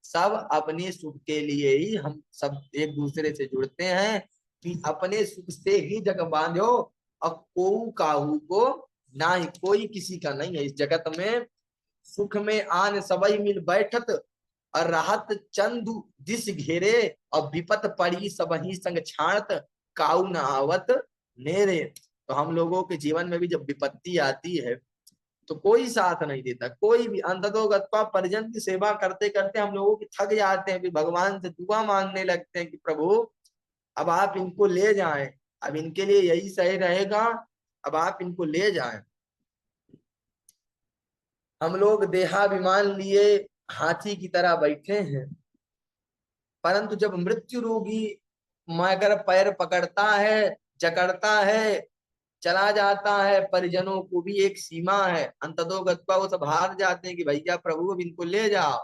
सब अपने सुख के लिए ही हम सब एक दूसरे से जुड़ते हैं, कि अपने सुख से ही जग बांध्यो, और को काहू को ना ही, कोई किसी का नहीं है इस जगत में। सुख में आन सबई मिल बैठत, और राहत चंदु दिस घेरे, और विपत पड़ी सबही संग छाणत, काऊ न आवत नेरे। तो हम लोगों के जीवन में भी जब विपत्ति आती है, तो कोई साथ नहीं देता, कोई भी। अंततोगत्वा परिजन की सेवा करते करते हम लोगों की थक जाते हैं, फिर भगवान से दुआ मांगने लगते हैं कि प्रभु अब आप इनको ले जाएं, अब इनके लिए यही सही रहेगा, अब आप इनको ले जाएं। हम लोग देहाभिमान लिए हाथी की तरह बैठे हैं, परंतु जब मृत्यु रोगी मगर पैर पकड़ता है, जकड़ता है, चला जाता है, परिजनों को भी एक सीमा है, अंततोगत्वा वो सब हार जाते हैं कि भैया प्रभु अब इनको ले जाओ,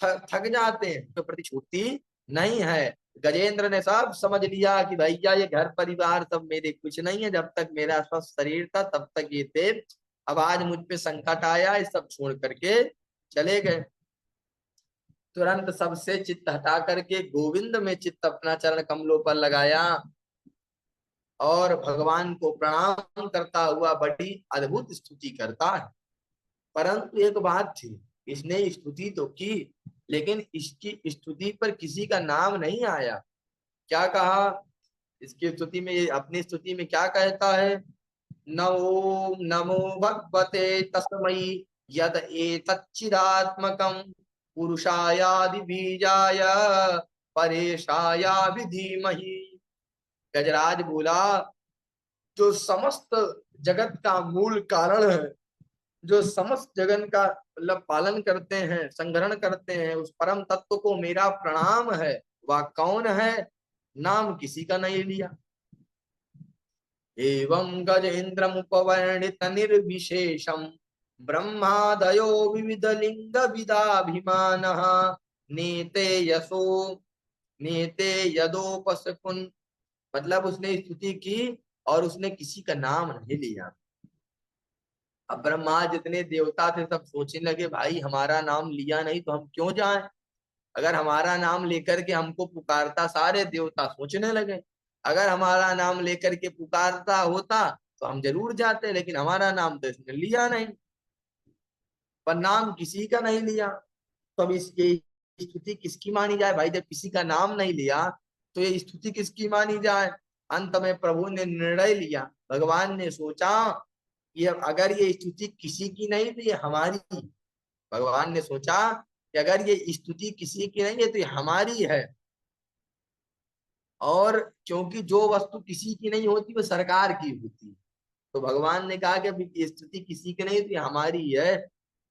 थक जाते हैं, तो प्रति छूटती नहीं है। गजेंद्र ने सब समझ लिया कि भैया ये घर परिवार सब मेरे कुछ नहीं है, जब तक मेरा स्वस्थ शरीर था तब तक ये थे, अब आज मुझ पे संकट आया, ये सब छोड़ करके चले गए। तुरंत सबसे चित्त हटा करके गोविंद में चित्त अपना चरण कमलों पर लगाया, और भगवान को प्रणाम करता हुआ बड़ी अद्भुत स्तुति करता है। परंतु एक बात थी, इसने स्तुति तो की, लेकिन इसकी स्तुति पर किसी का नाम नहीं आया। क्या कहा इसकी स्तुति में, ये अपनी स्तुति में क्या कहता है, नमो नमो भगवते तस्मै यद एतच्चिदात्मकं पुरुषायादि बीजाय परेशाया धीमहि। गजराज बोला, जो समस्त जगत का मूल कारण है, जो समस्त जगन का मतलब पालन करते हैं, संग्रहण करते हैं, उस परम तत्व को मेरा प्रणाम है। वह कौन है, नाम किसी का नहीं लिया। एवं गजेन्द्रमुपवर्णित निर्विशेषम ब्रह्मादयो विविध लिंग विदाभिमानः नीते यशो नीते यदोपसकुन। मतलब उसने स्तुति की और उसने किसी का नाम नहीं लिया। अब ब्रह्मा जितने देवता थे सब सोचने लगे, भाई हमारा नाम लिया नहीं तो हम क्यों जाएं। अगर हमारा नाम लेकर के हमको पुकारता, सारे देवता सोचने लगे, अगर हमारा नाम लेकर के पुकारता होता तो हम जरूर जाते, लेकिन हमारा नाम तो इसने लिया नहीं, पर नाम किसी का नहीं लिया। तो अब इस ये स्तुति किसकी मानी जाए भाई, जब किसी का नाम नहीं लिया तो ये स्तुति किसकी मानी जाए। अंत में प्रभु ने निर्णय लिया, भगवान ने सोचा कि अब अगर ये स्तुति किसी की नहीं तो ये हमारी। भगवान ने सोचा कि अगर ये स्तुति किसी की नहीं है तो ये हमारी है, और क्योंकि जो वस्तु किसी की नहीं होती वो सरकार की होती है, तो भगवान ने कहा कि अभी ये स्तुति किसी की नहीं तो ये हमारी है।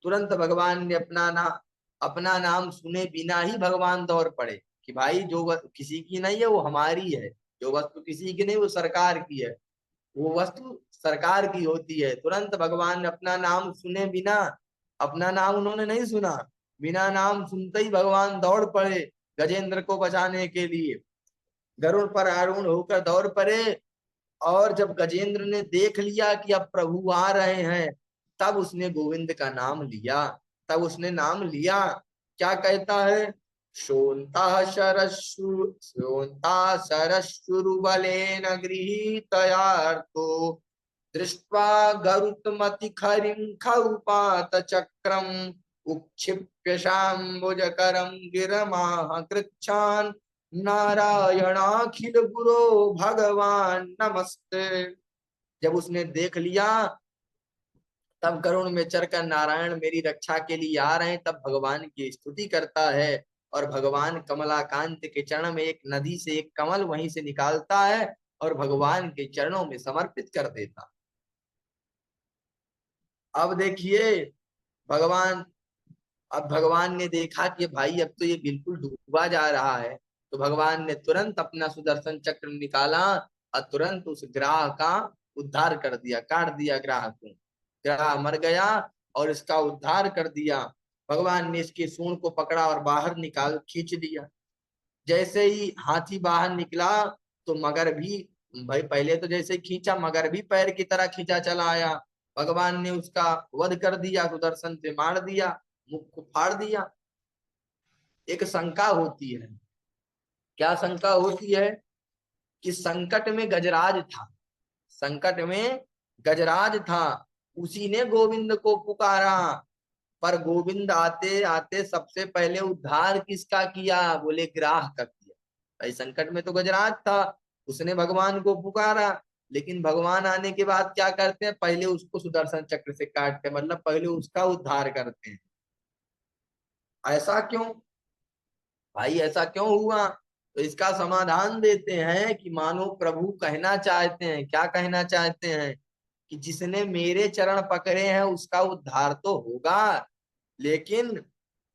तुरंत भगवान ने अपना नाम सुने बिना ही भगवान दौड़ पड़े कि भाई जो किसी की नहीं है वो हमारी है, जो वस्तु किसी की नहीं वो सरकार की है, वो वस्तु सरकार की होती है। तुरंत भगवान ने अपना नाम सुने बिना, अपना नाम उन्होंने नहीं सुना, बिना नाम सुनते ही भगवान दौड़ पड़े गजेंद्र को बचाने के लिए, गरुड़ पर आरूढ़ होकर दौड़ पड़े। और जब गजेंद्र ने देख लिया कि अब प्रभु आ रहे हैं, तब उसने गोविंद का नाम लिया, तब उसने नाम लिया। क्या कहता है, शोन्ता सरश्रुबलेन गृहीतयार्तो दृष्ट्वा गरुत्मति खरिं खौपात चक्रम उक्षिप्य शाम्बुजकरं गिरमाह कृच्छान नारायणाखिल गुरो भगवान नमस्ते। जब उसने देख लिया, तब करुण में चढ़कर नारायण मेरी रक्षा के लिए आ रहे हैं, तब भगवान की स्तुति करता है। और भगवान कमलाकांत के चरण में एक नदी से एक कमल वहीं से निकालता है और भगवान के चरणों में समर्पित कर देता। अब देखिए भगवान, अब भगवान ने देखा कि भाई अब तो ये बिल्कुल डूबा जा रहा है, तो भगवान ने तुरंत अपना सुदर्शन चक्र निकाला और तुरंत उस ग्राह का उद्धार कर दिया, काट दिया ग्राह को, ग्राह मर गया और इसका उद्धार कर दिया। भगवान ने इसके सूंड को पकड़ा और बाहर निकाल खींच लिया। जैसे ही हाथी बाहर निकला तो मगर भी, भाई पहले तो जैसे खींचा मगर भी पैर की तरह खींचा चला आया। भगवान ने उसका वध कर दिया, सुदर्शन से मार दिया, मुख को फाड़ दिया। एक शंका होती है, क्या शंका होती है, कि संकट में गजराज था, संकट में गजराज था, उसी ने गोविंद को पुकारा, पर गोविंद आते आते सबसे पहले उद्धार किसका किया, बोले ग्राह का किया। भाई संकट में तो गजराज था, उसने भगवान को पुकारा, लेकिन भगवान आने के बाद क्या करते हैं, पहले उसको सुदर्शन चक्र से काटते, मतलब पहले उसका उद्धार करते हैं। ऐसा क्यों भाई, ऐसा क्यों हुआ, तो इसका समाधान देते हैं कि मानो प्रभु कहना चाहते हैं, क्या कहना चाहते हैं, कि जिसने मेरे चरण पकड़े हैं उसका उद्धार तो होगा, लेकिन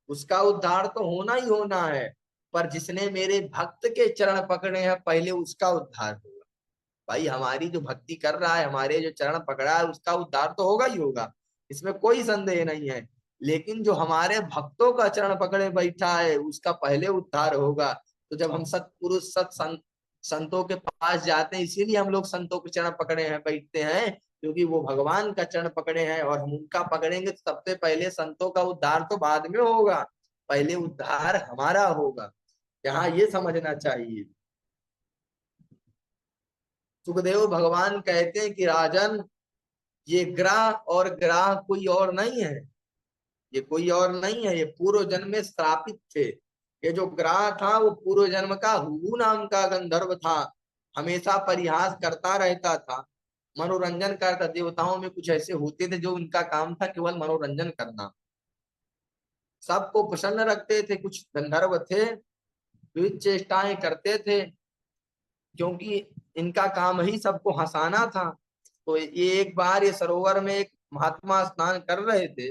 उसका उद्धार तो होना ही होना है, पर जिसने मेरे भक्त के चरण पकड़े हैं पहले उसका उद्धार होगा। भाई हमारी जो भक्ति कर रहा है, हमारे जो चरण पकड़ा है उसका उद्धार तो होगा ही होगा, इसमें कोई संदेह नहीं है, लेकिन जो हमारे भक्तों का चरण पकड़े बैठा है उसका पहले उद्धार होगा। तो जब हम सत्पुरुष संतों के पास जाते हैं, इसीलिए हम लोग संतों के चरण पकड़े हैं बैठते हैं, क्योंकि वो भगवान का चरण पकड़े हैं और हम उनका पकड़ेंगे तो सबसे पहले संतों का उद्धार तो बाद में होगा, पहले उद्धार हमारा होगा। यहाँ ये समझना चाहिए। सुखदेव भगवान कहते हैं कि राजन, ये ग्राह और ग्राह कोई और नहीं है, ये कोई और नहीं है, ये पूर्व जन्म में श्रापित थे। ये जो ग्राह था वो पूर्व जन्म का हुहू नाम का गंधर्व था, हमेशा परिहास करता रहता था, मनोरंजन करता। देवताओं में कुछ ऐसे होते थे जो उनका काम था केवल मनोरंजन करना, सबको प्रसन्न रखते थे। कुछ गंधर्व थे विविध चेष्टाएं करते थे, क्योंकि इनका काम ही सबको हंसाना था। तो ये एक बार ये सरोवर में एक महात्मा स्नान कर रहे थे,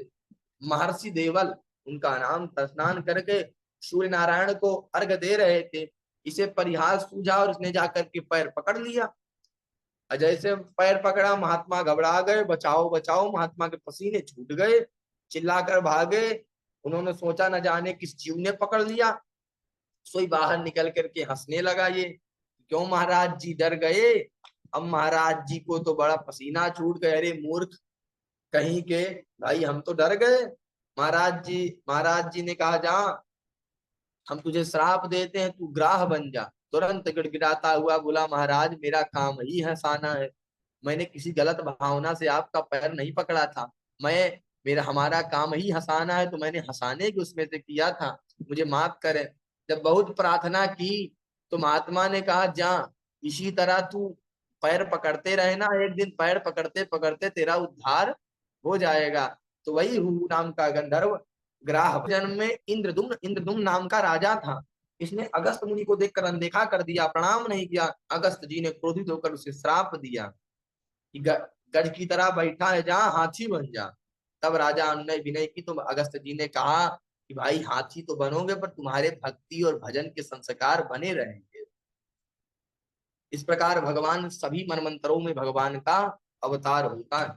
महर्षि देवल उनका नाम था। स्नान करके सूर्य नारायण को अर्घ दे रहे थे, इसे परिहास सूझा और उसने जाकर के पैर पकड़ लिया। और जैसे पैर पकड़ा, महात्मा घबरा गए, बचाओ बचाओ, महात्मा के पसीने छूट गए, चिल्लाकर भागे। उन्होंने सोचा न जाने किस जीव ने पकड़ लिया, सोई बाहर निकल करके हंसने लगा। ये क्यों महाराज जी डर गए? अब महाराज जी को तो बड़ा पसीना छूट गया, अरे मूर्ख कहीं के, भाई हम तो डर गए। महाराज जी ने कहा, जा हम तुझे श्राप देते हैं, तू ग्राह बन जा। तुरंत गिड़गिड़ाता हुआ बोला, महाराज मेरा काम ही हंसाना है, मैंने किसी गलत भावना से आपका पैर नहीं पकड़ा था। मैं मेरा हमारा काम ही हंसाना है, तो मैंने हंसाने की उसमें से किया था, मुझे माफ करें। जब बहुत प्रार्थना की तो महात्मा ने कहा, जा इसी तरह तू पैर पकड़ते रहे ना, एक दिन पैर पकड़ते पकड़ते तेरा उद्धार हो जाएगा। तो वही हु नाम का गंधर्व ग्राह जन्म में इंद्रदुम्न नाम का राजा था। इसने अगस्त मुनि को देखकर अनदेखा कर दिया, प्रणाम नहीं किया। अगस्त जी ने क्रोधित होकर उसे श्राप दिया कि गज की तरह बैठा है जहां, हाथी बन जा। तब राजा अनुनय विनय की तो अगस्त जी ने कहा कि भाई हाथी तो बनोगे पर तुम्हारे भक्ति और भजन के संस्कार बने रहेंगे। इस प्रकार भगवान सभी मनमंत्रों में भगवान का अवतार होता है।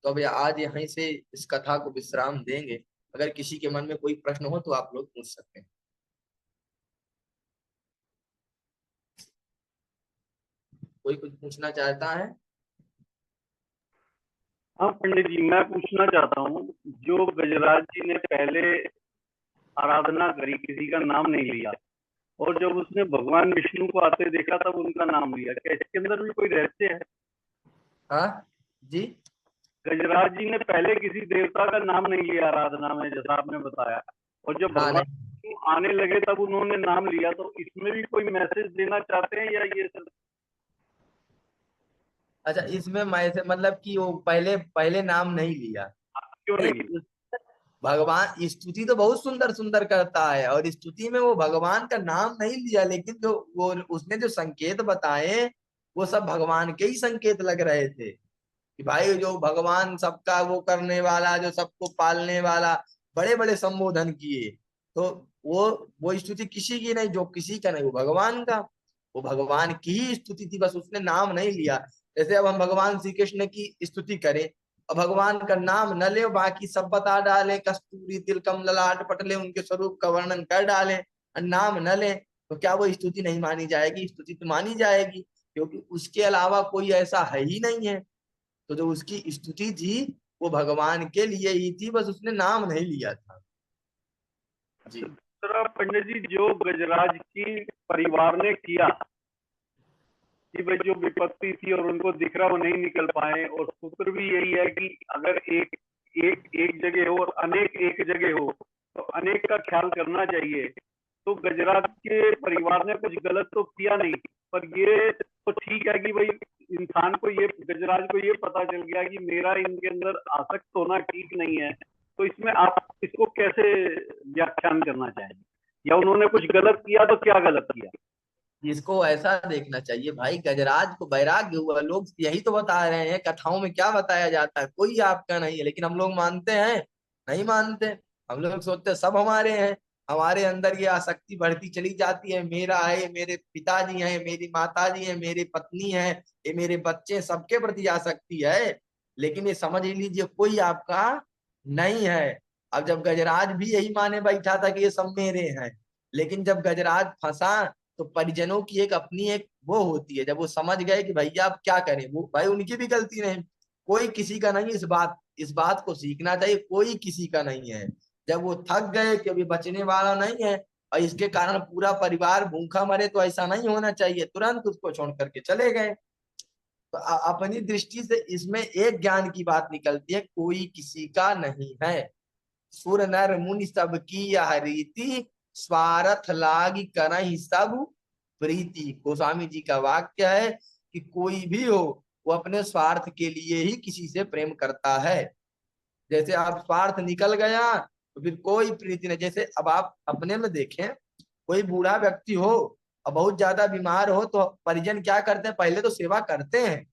तो अब आज यहीं से इस कथा को विश्राम देंगे। अगर किसी के मन में कोई प्रश्न हो तो आप लोग पूछ सकते हैं। कोई कुछ पूछना चाहता है? हाँ पंडित जी, मैं पूछना चाहता हूँ, जो गजराज जी ने पहले आराधना करी, किसी का नाम नहीं लिया, और जब उसने भगवान विष्णु को आते देखा तब उनका नाम लिया, क्या इसके अंदर भी कोई रहस्य है? हाँ जी। गजराज जी ने पहले किसी देवता का नाम नहीं लिया आराधना में, जैसा आपने बताया, और जब हाँ भगवान नहीं, विष्णु आने लगे तब उन्होंने नाम लिया, तो इसमें भी कोई मैसेज देना चाहते हैं या ये सब? अच्छा इसमें मैं से मतलब कि वो पहले पहले नाम नहीं लिया? क्यों नहीं, नहीं? भगवान स्तुति तो बहुत सुंदर सुंदर करता है, और स्तुति में वो भगवान का नाम नहीं लिया, लेकिन जो वो उसने जो संकेत बताए वो सब भगवान के ही संकेत लग रहे थे कि भाई जो भगवान सबका वो करने वाला, जो सबको पालने वाला, बड़े बड़े संबोधन किए। तो वो स्तुति किसी की नहीं, जो किसी का नहीं, वो भगवान का, वो भगवान की ही स्तुति थी, बस उसने नाम नहीं लिया। जैसे अब हम भगवान श्री कृष्ण की स्तुति करें, अब भगवान का नाम न ले, बाकी सब बता डालें, कस्तूरी तिलकम ललाट पटले, उनके स्वरूप का वर्णन कर डालें, और नाम न ले, तो क्या वो स्तुति नहीं मानी जाएगी? स्तुति तो मानी जाएगी, क्योंकि उसके अलावा कोई ऐसा है ही नहीं है। तो जो उसकी स्तुति थी वो भगवान के लिए ही थी, बस उसने नाम नहीं लिया था जी। दूसरा पंडित जी, जो गजराज की परिवार ने किया कि भाई जो विपत्ति थी और उनको दिख रहा वो नहीं निकल पाए, और सूत्र भी यही है कि अगर एक एक एक जगह हो और अनेक एक जगह हो तो अनेक का ख्याल करना चाहिए। तो गजराज के परिवार ने कुछ गलत तो किया नहीं, पर ये तो ठीक है कि भाई इंसान को ये, गजराज को ये पता चल गया कि मेरा इनके अंदर आसक्त होना ठीक नहीं है। तो इसमें आप इसको कैसे व्याख्यान करना चाहेंगे, या उन्होंने कुछ गलत किया तो क्या गलत किया? इसको ऐसा देखना चाहिए भाई, गजराज को वैराग्य हुआ, लोग यही तो बता रहे हैं, कथाओं में क्या बताया जाता है, कोई आपका नहीं है, लेकिन हम लोग मानते हैं? नहीं मानते। हम लोग सोचते हैं सब हमारे हैं, हमारे अंदर ये आसक्ति बढ़ती चली जाती है, मेरा है, ये मेरे पिताजी हैं, मेरी माताजी है, मेरी पत्नी है, ये मेरे बच्चे, सबके प्रति आसक्ति है। लेकिन ये समझ ही लीजिए कोई आपका नहीं है। अब जब गजराज भी यही माने बैठा था कि ये सब मेरे हैं, लेकिन जब गजराज फंसा तो परिजनों की एक अपनी एक वो होती है, जब वो समझ गए कि भैया आप क्या करें, वो भाई उनकी भी गलती नहीं, कोई किसी का नहीं, इस बात को सीखना चाहिए, कोई किसी का नहीं है। जब वो थक गए कि अभी बचने वाला नहीं है और इसके कारण पूरा परिवार भूखा मरे, तो ऐसा नहीं होना चाहिए, तुरंत उसको छोड़ करके चले गए। तो अपनी दृष्टि से इसमें एक ज्ञान की बात निकलती है, कोई किसी का नहीं है। सुर नर मुनि सब की यह रीति, स्वार्थ लागी करहि सब प्रीति। गोस्वामी जी का वाक्य है कि कोई भी हो वो अपने स्वार्थ के लिए ही किसी से प्रेम करता है। जैसे आप स्वार्थ निकल गया तो फिर कोई प्रीति नहीं। जैसे अब आप अपने में देखें, कोई बूढ़ा व्यक्ति हो और बहुत ज्यादा बीमार हो तो परिजन क्या करते हैं, पहले तो सेवा करते हैं,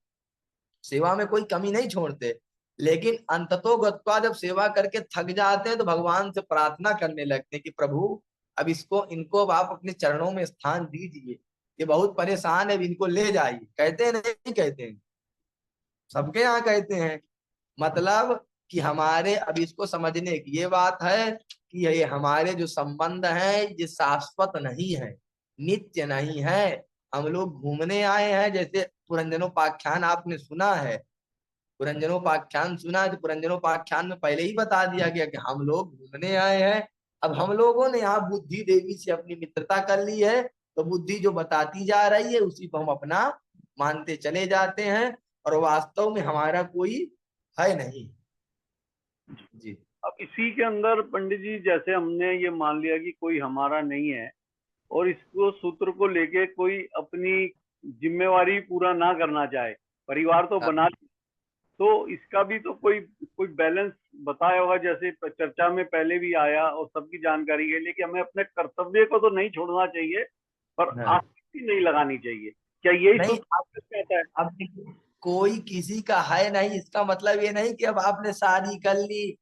सेवा में कोई कमी नहीं छोड़ते, लेकिन अंततोगत्वा जब सेवा करके थक जाते हैं तो भगवान से प्रार्थना करने लगते हैं कि प्रभु अब इसको इनको अब आप अपने चरणों में स्थान दीजिए, ये बहुत परेशान है, अब इनको ले जाइए। कहते हैं नहीं कहते हैं? सबके यहाँ कहते हैं। मतलब कि हमारे, अब इसको समझने की ये बात है कि ये हमारे जो संबंध है ये शाश्वत नहीं है, नित्य नहीं है। हम लोग घूमने आए हैं। जैसे पुरंजनोपाख्यान आपने सुना है, पुरंजनोपाख्यान सुना है तो पुरंजनोपाख्यान में पहले ही बता दिया गया कि हम लोग घूमने आए हैं। अब हम लोगों ने यहाँ बुद्धि देवी से अपनी मित्रता कर ली है, तो बुद्धि जो बताती जा रही है उसी को हम अपना मानते चले जाते हैं, और वास्तव में हमारा कोई है नहीं। जी अब इसी के अंदर पंडित जी, जैसे हमने ये मान लिया कि कोई हमारा नहीं है और इसको सूत्र को लेके कोई अपनी जिम्मेवारी पूरा ना करना चाहे, परिवार तो हाँ, बना, तो इसका भी तो कोई कोई बैलेंस बताया होगा। जैसे चर्चा में पहले भी आया और सबकी जानकारी है, लेकिन हमें अपने कर्तव्य को तो नहीं छोड़ना चाहिए, पर हाँ। आसक्ति नहीं लगानी चाहिए। क्या यही नहीं, सूत्र कहता है? अब देखिए, कोई किसी का है नहीं इसका मतलब ये नहीं कि अब आपने शादी कर ली,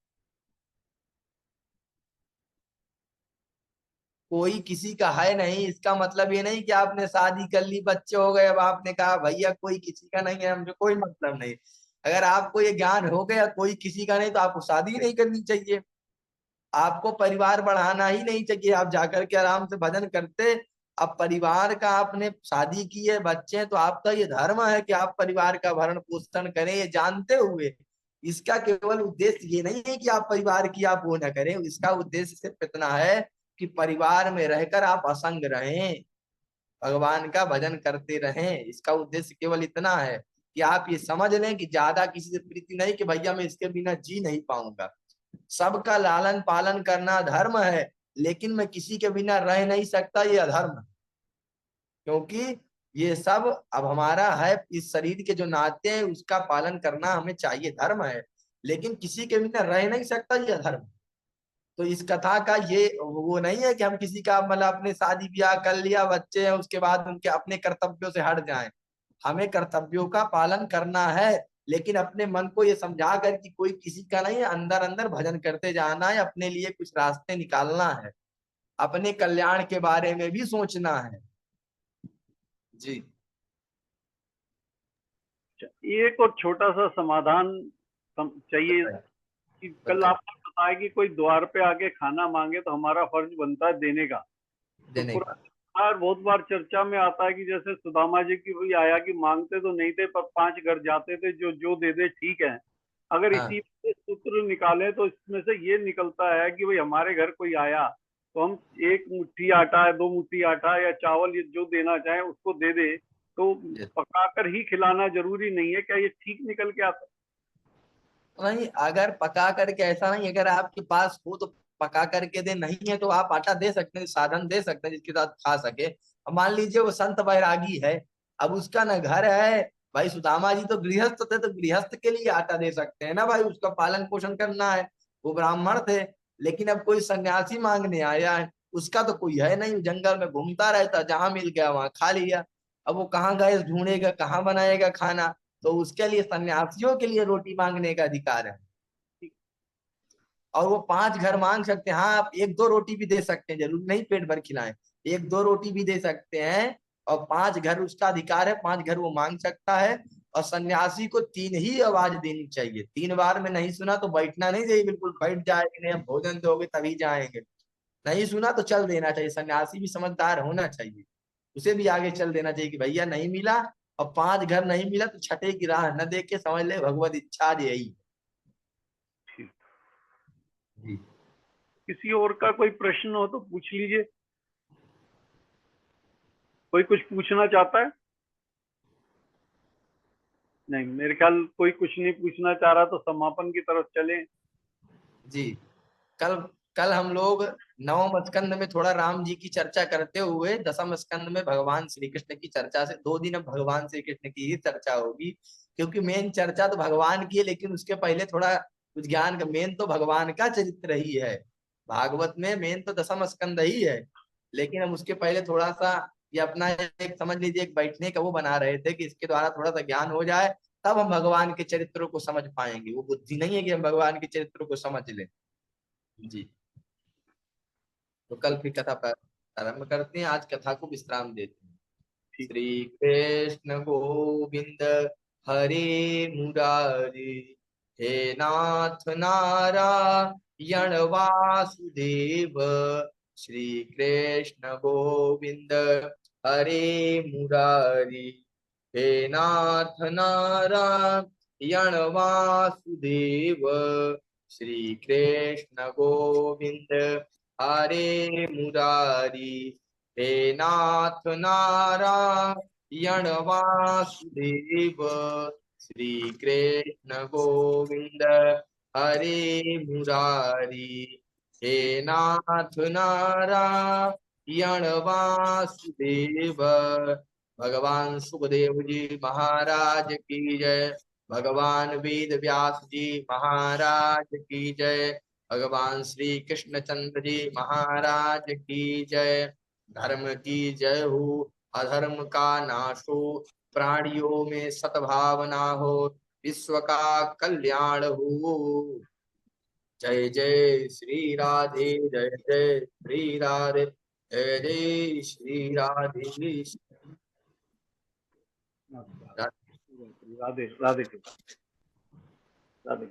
कोई किसी का है नहीं इसका मतलब ये नहीं कि आपने शादी कर ली, बच्चे हो गए, अब आपने कहा भैया कोई किसी का नहीं है, मुझे कोई मतलब नहीं। अगर आपको ये ज्ञान हो गया कोई किसी का नहीं, तो आपको शादी ही नहीं करनी चाहिए, आपको परिवार बढ़ाना ही नहीं चाहिए, आप जाकर के आराम से भजन करते। अब परिवार का आपने शादी की है, बच्चे हैं, तो आपका ये धर्म है कि आप परिवार का भरण पोषण करें, ये जानते हुए। इसका केवल उद्देश्य ये नहीं है कि आप परिवार की आप वो न करें, इसका उद्देश्य सिर्फ इतना है कि परिवार में रहकर आप असंग रहें, भगवान का भजन करते रहें। इसका उद्देश्य केवल इतना है कि आप ये समझ लें कि ज्यादा किसी से प्रीति नहीं कि भैया मैं इसके बिना जी नहीं पाऊंगा। सबका लालन पालन करना धर्म है, लेकिन मैं किसी के बिना रह नहीं सकता, ये अधर्म है। क्योंकि ये सब अब हमारा है, इस शरीर के जो नाते हैं उसका पालन करना हमें चाहिए, धर्म है, लेकिन किसी के बिना रह नहीं सकता, ये अधर्म है। तो इस कथा का ये वो नहीं है कि हम किसी का मतलब अपने शादी ब्याह कर लिया, बच्चे हैं, उसके बाद उनके अपने कर्तव्यों से हट जाएं। हमें कर्तव्यों का पालन करना है, लेकिन अपने मन को ये समझा कर कि कोई किसी का नहीं है, अंदर अंदर भजन करते जाना है, अपने लिए कुछ रास्ते निकालना है, अपने कल्याण के बारे में भी सोचना है। जी एक और छोटा सा समाधान चाहिए बताइए, कि कल बताइए। आपने बताया कि कोई द्वार पे आके खाना मांगे तो हमारा फर्ज बनता है देने का। तो देने का। पुराना बहुत बार चर्चा में आता है कि जैसे सुदामा जी की भी आया कि मांगते तो नहीं थे पर 5 घर जाते थे, जो जो दे दे ठीक है। अगर हाँ, इसी से सूत्र निकालें तो इसमें से ये निकलता है कि भाई हमारे घर कोई आया तो हम 1 मुट्ठी आटा है, 2 मुट्ठी आटा या चावल ये जो देना चाहे उसको दे दे, तो जी। पकाकर ही खिलाना जरूरी नहीं है। क्या ये ठीक निकल के आता नहीं, अगर पका करके ऐसा नहीं, अगर आपके पास हो तो पका करके दे, नहीं है तो आप आटा दे सकते हैं, साधन दे सकते हैं जिसके साथ खा सके। अब मान लीजिए वो संत बैरागी है, अब उसका न घर है, भाई सुदामा जी तो गृहस्थ थे, तो गृहस्थ के लिए आटा दे सकते हैं ना भाई, उसका पालन पोषण करना है। वो ब्राह्मण थे, लेकिन अब कोई सन्यासी मांगने आया है, उसका तो कोई है नहीं, जंगल में घूमता रहता, जहां मिल गया वहां खा लिया। अब वो कहाँ गैस ढूंढेगा, कहाँ बनाएगा खाना, तो उसके लिए सन्यासियों के लिए रोटी मांगने का अधिकार है। है? और वो 5 घर मांग सकते हैं, हाँ आप 1-2 रोटी भी दे सकते हैं, जरूर नहीं पेट भर खिलाएं, 1-2 रोटी भी दे सकते हैं। और 5 घर उसका अधिकार है, 5 घर वो मांग सकता है। और सन्यासी को 3 ही आवाज देनी चाहिए, 3 बार में नहीं सुना तो बैठना नहीं चाहिए, बिल्कुल बैठ जाएंगे, नहीं हम भोजन दोगे तभी जाएंगे, नहीं सुना तो चल देना चाहिए। सन्यासी भी समझदार होना चाहिए, उसे भी आगे चल देना चाहिए कि भैया नहीं मिला, और 5 घर नहीं मिला तो छठे की राह न देखे, समझ ले भगवत इच्छा यही। ठीक। जी। किसी और का कोई प्रश्न हो तो पूछ लीजिए। कोई कुछ पूछना चाहता है? नहीं, मेरे ख्याल कोई कुछ नहीं पूछना चाह रहा, तो समापन की तरफ चलें। जी कल कल हम लोग नवम स्कंद में थोड़ा राम जी की चर्चा करते हुए दसम स्कंद में भगवान श्री कृष्ण की चर्चा से 2 दिन अब भगवान श्री कृष्ण की ही चर्चा होगी, क्योंकि मेन चर्चा तो भगवान की है, लेकिन उसके पहले थोड़ा कुछ ज्ञान का, मेन तो भगवान का चरित्र ही है भागवत में, मेन तो दसम स्कंद ही है। लेकिन हम उसके पहले थोड़ा सा ये अपना एक समझ लीजिए एक बैठने का वो बना रहे थे कि इसके द्वारा थोड़ा सा ज्ञान हो जाए, तब हम भगवान के चरित्रों को समझ पाएंगे। वो बुद्धि नहीं है कि हम भगवान के चरित्रों को समझ लें। जी। तो कल फिर कथा प्रारंभ करते हैं, आज कथा को विश्राम देते हैं। ठीक। श्री कृष्ण गोविंद हरे मुरारी, हे नाथ नारायण वासुदेव। श्री कृष्ण गोविंद हरे मुरारी, हे नाथ नारायण वासुदेव। श्री कृष्ण गोविंद हरे मुरारी, हे नाथ नारायण वासुदेव। श्री कृष्ण गोविंद हरे मुरारी, हे नाथ नारायण वासुदेव। भगवान सुखदेव जी महाराज की जय। भगवान वेद व्यास जी महाराज की जय। भगवान श्री कृष्णचंद्र जी महाराज की जय। धर्म की जय हो, अधर्म का नाश हो, प्राणियों में सद्भावना हो, विश्व का कल्याण हो। जय जय श्री राधे, जय जय श्री राधे, जय जय श्री राधे। राधे राधे राधे।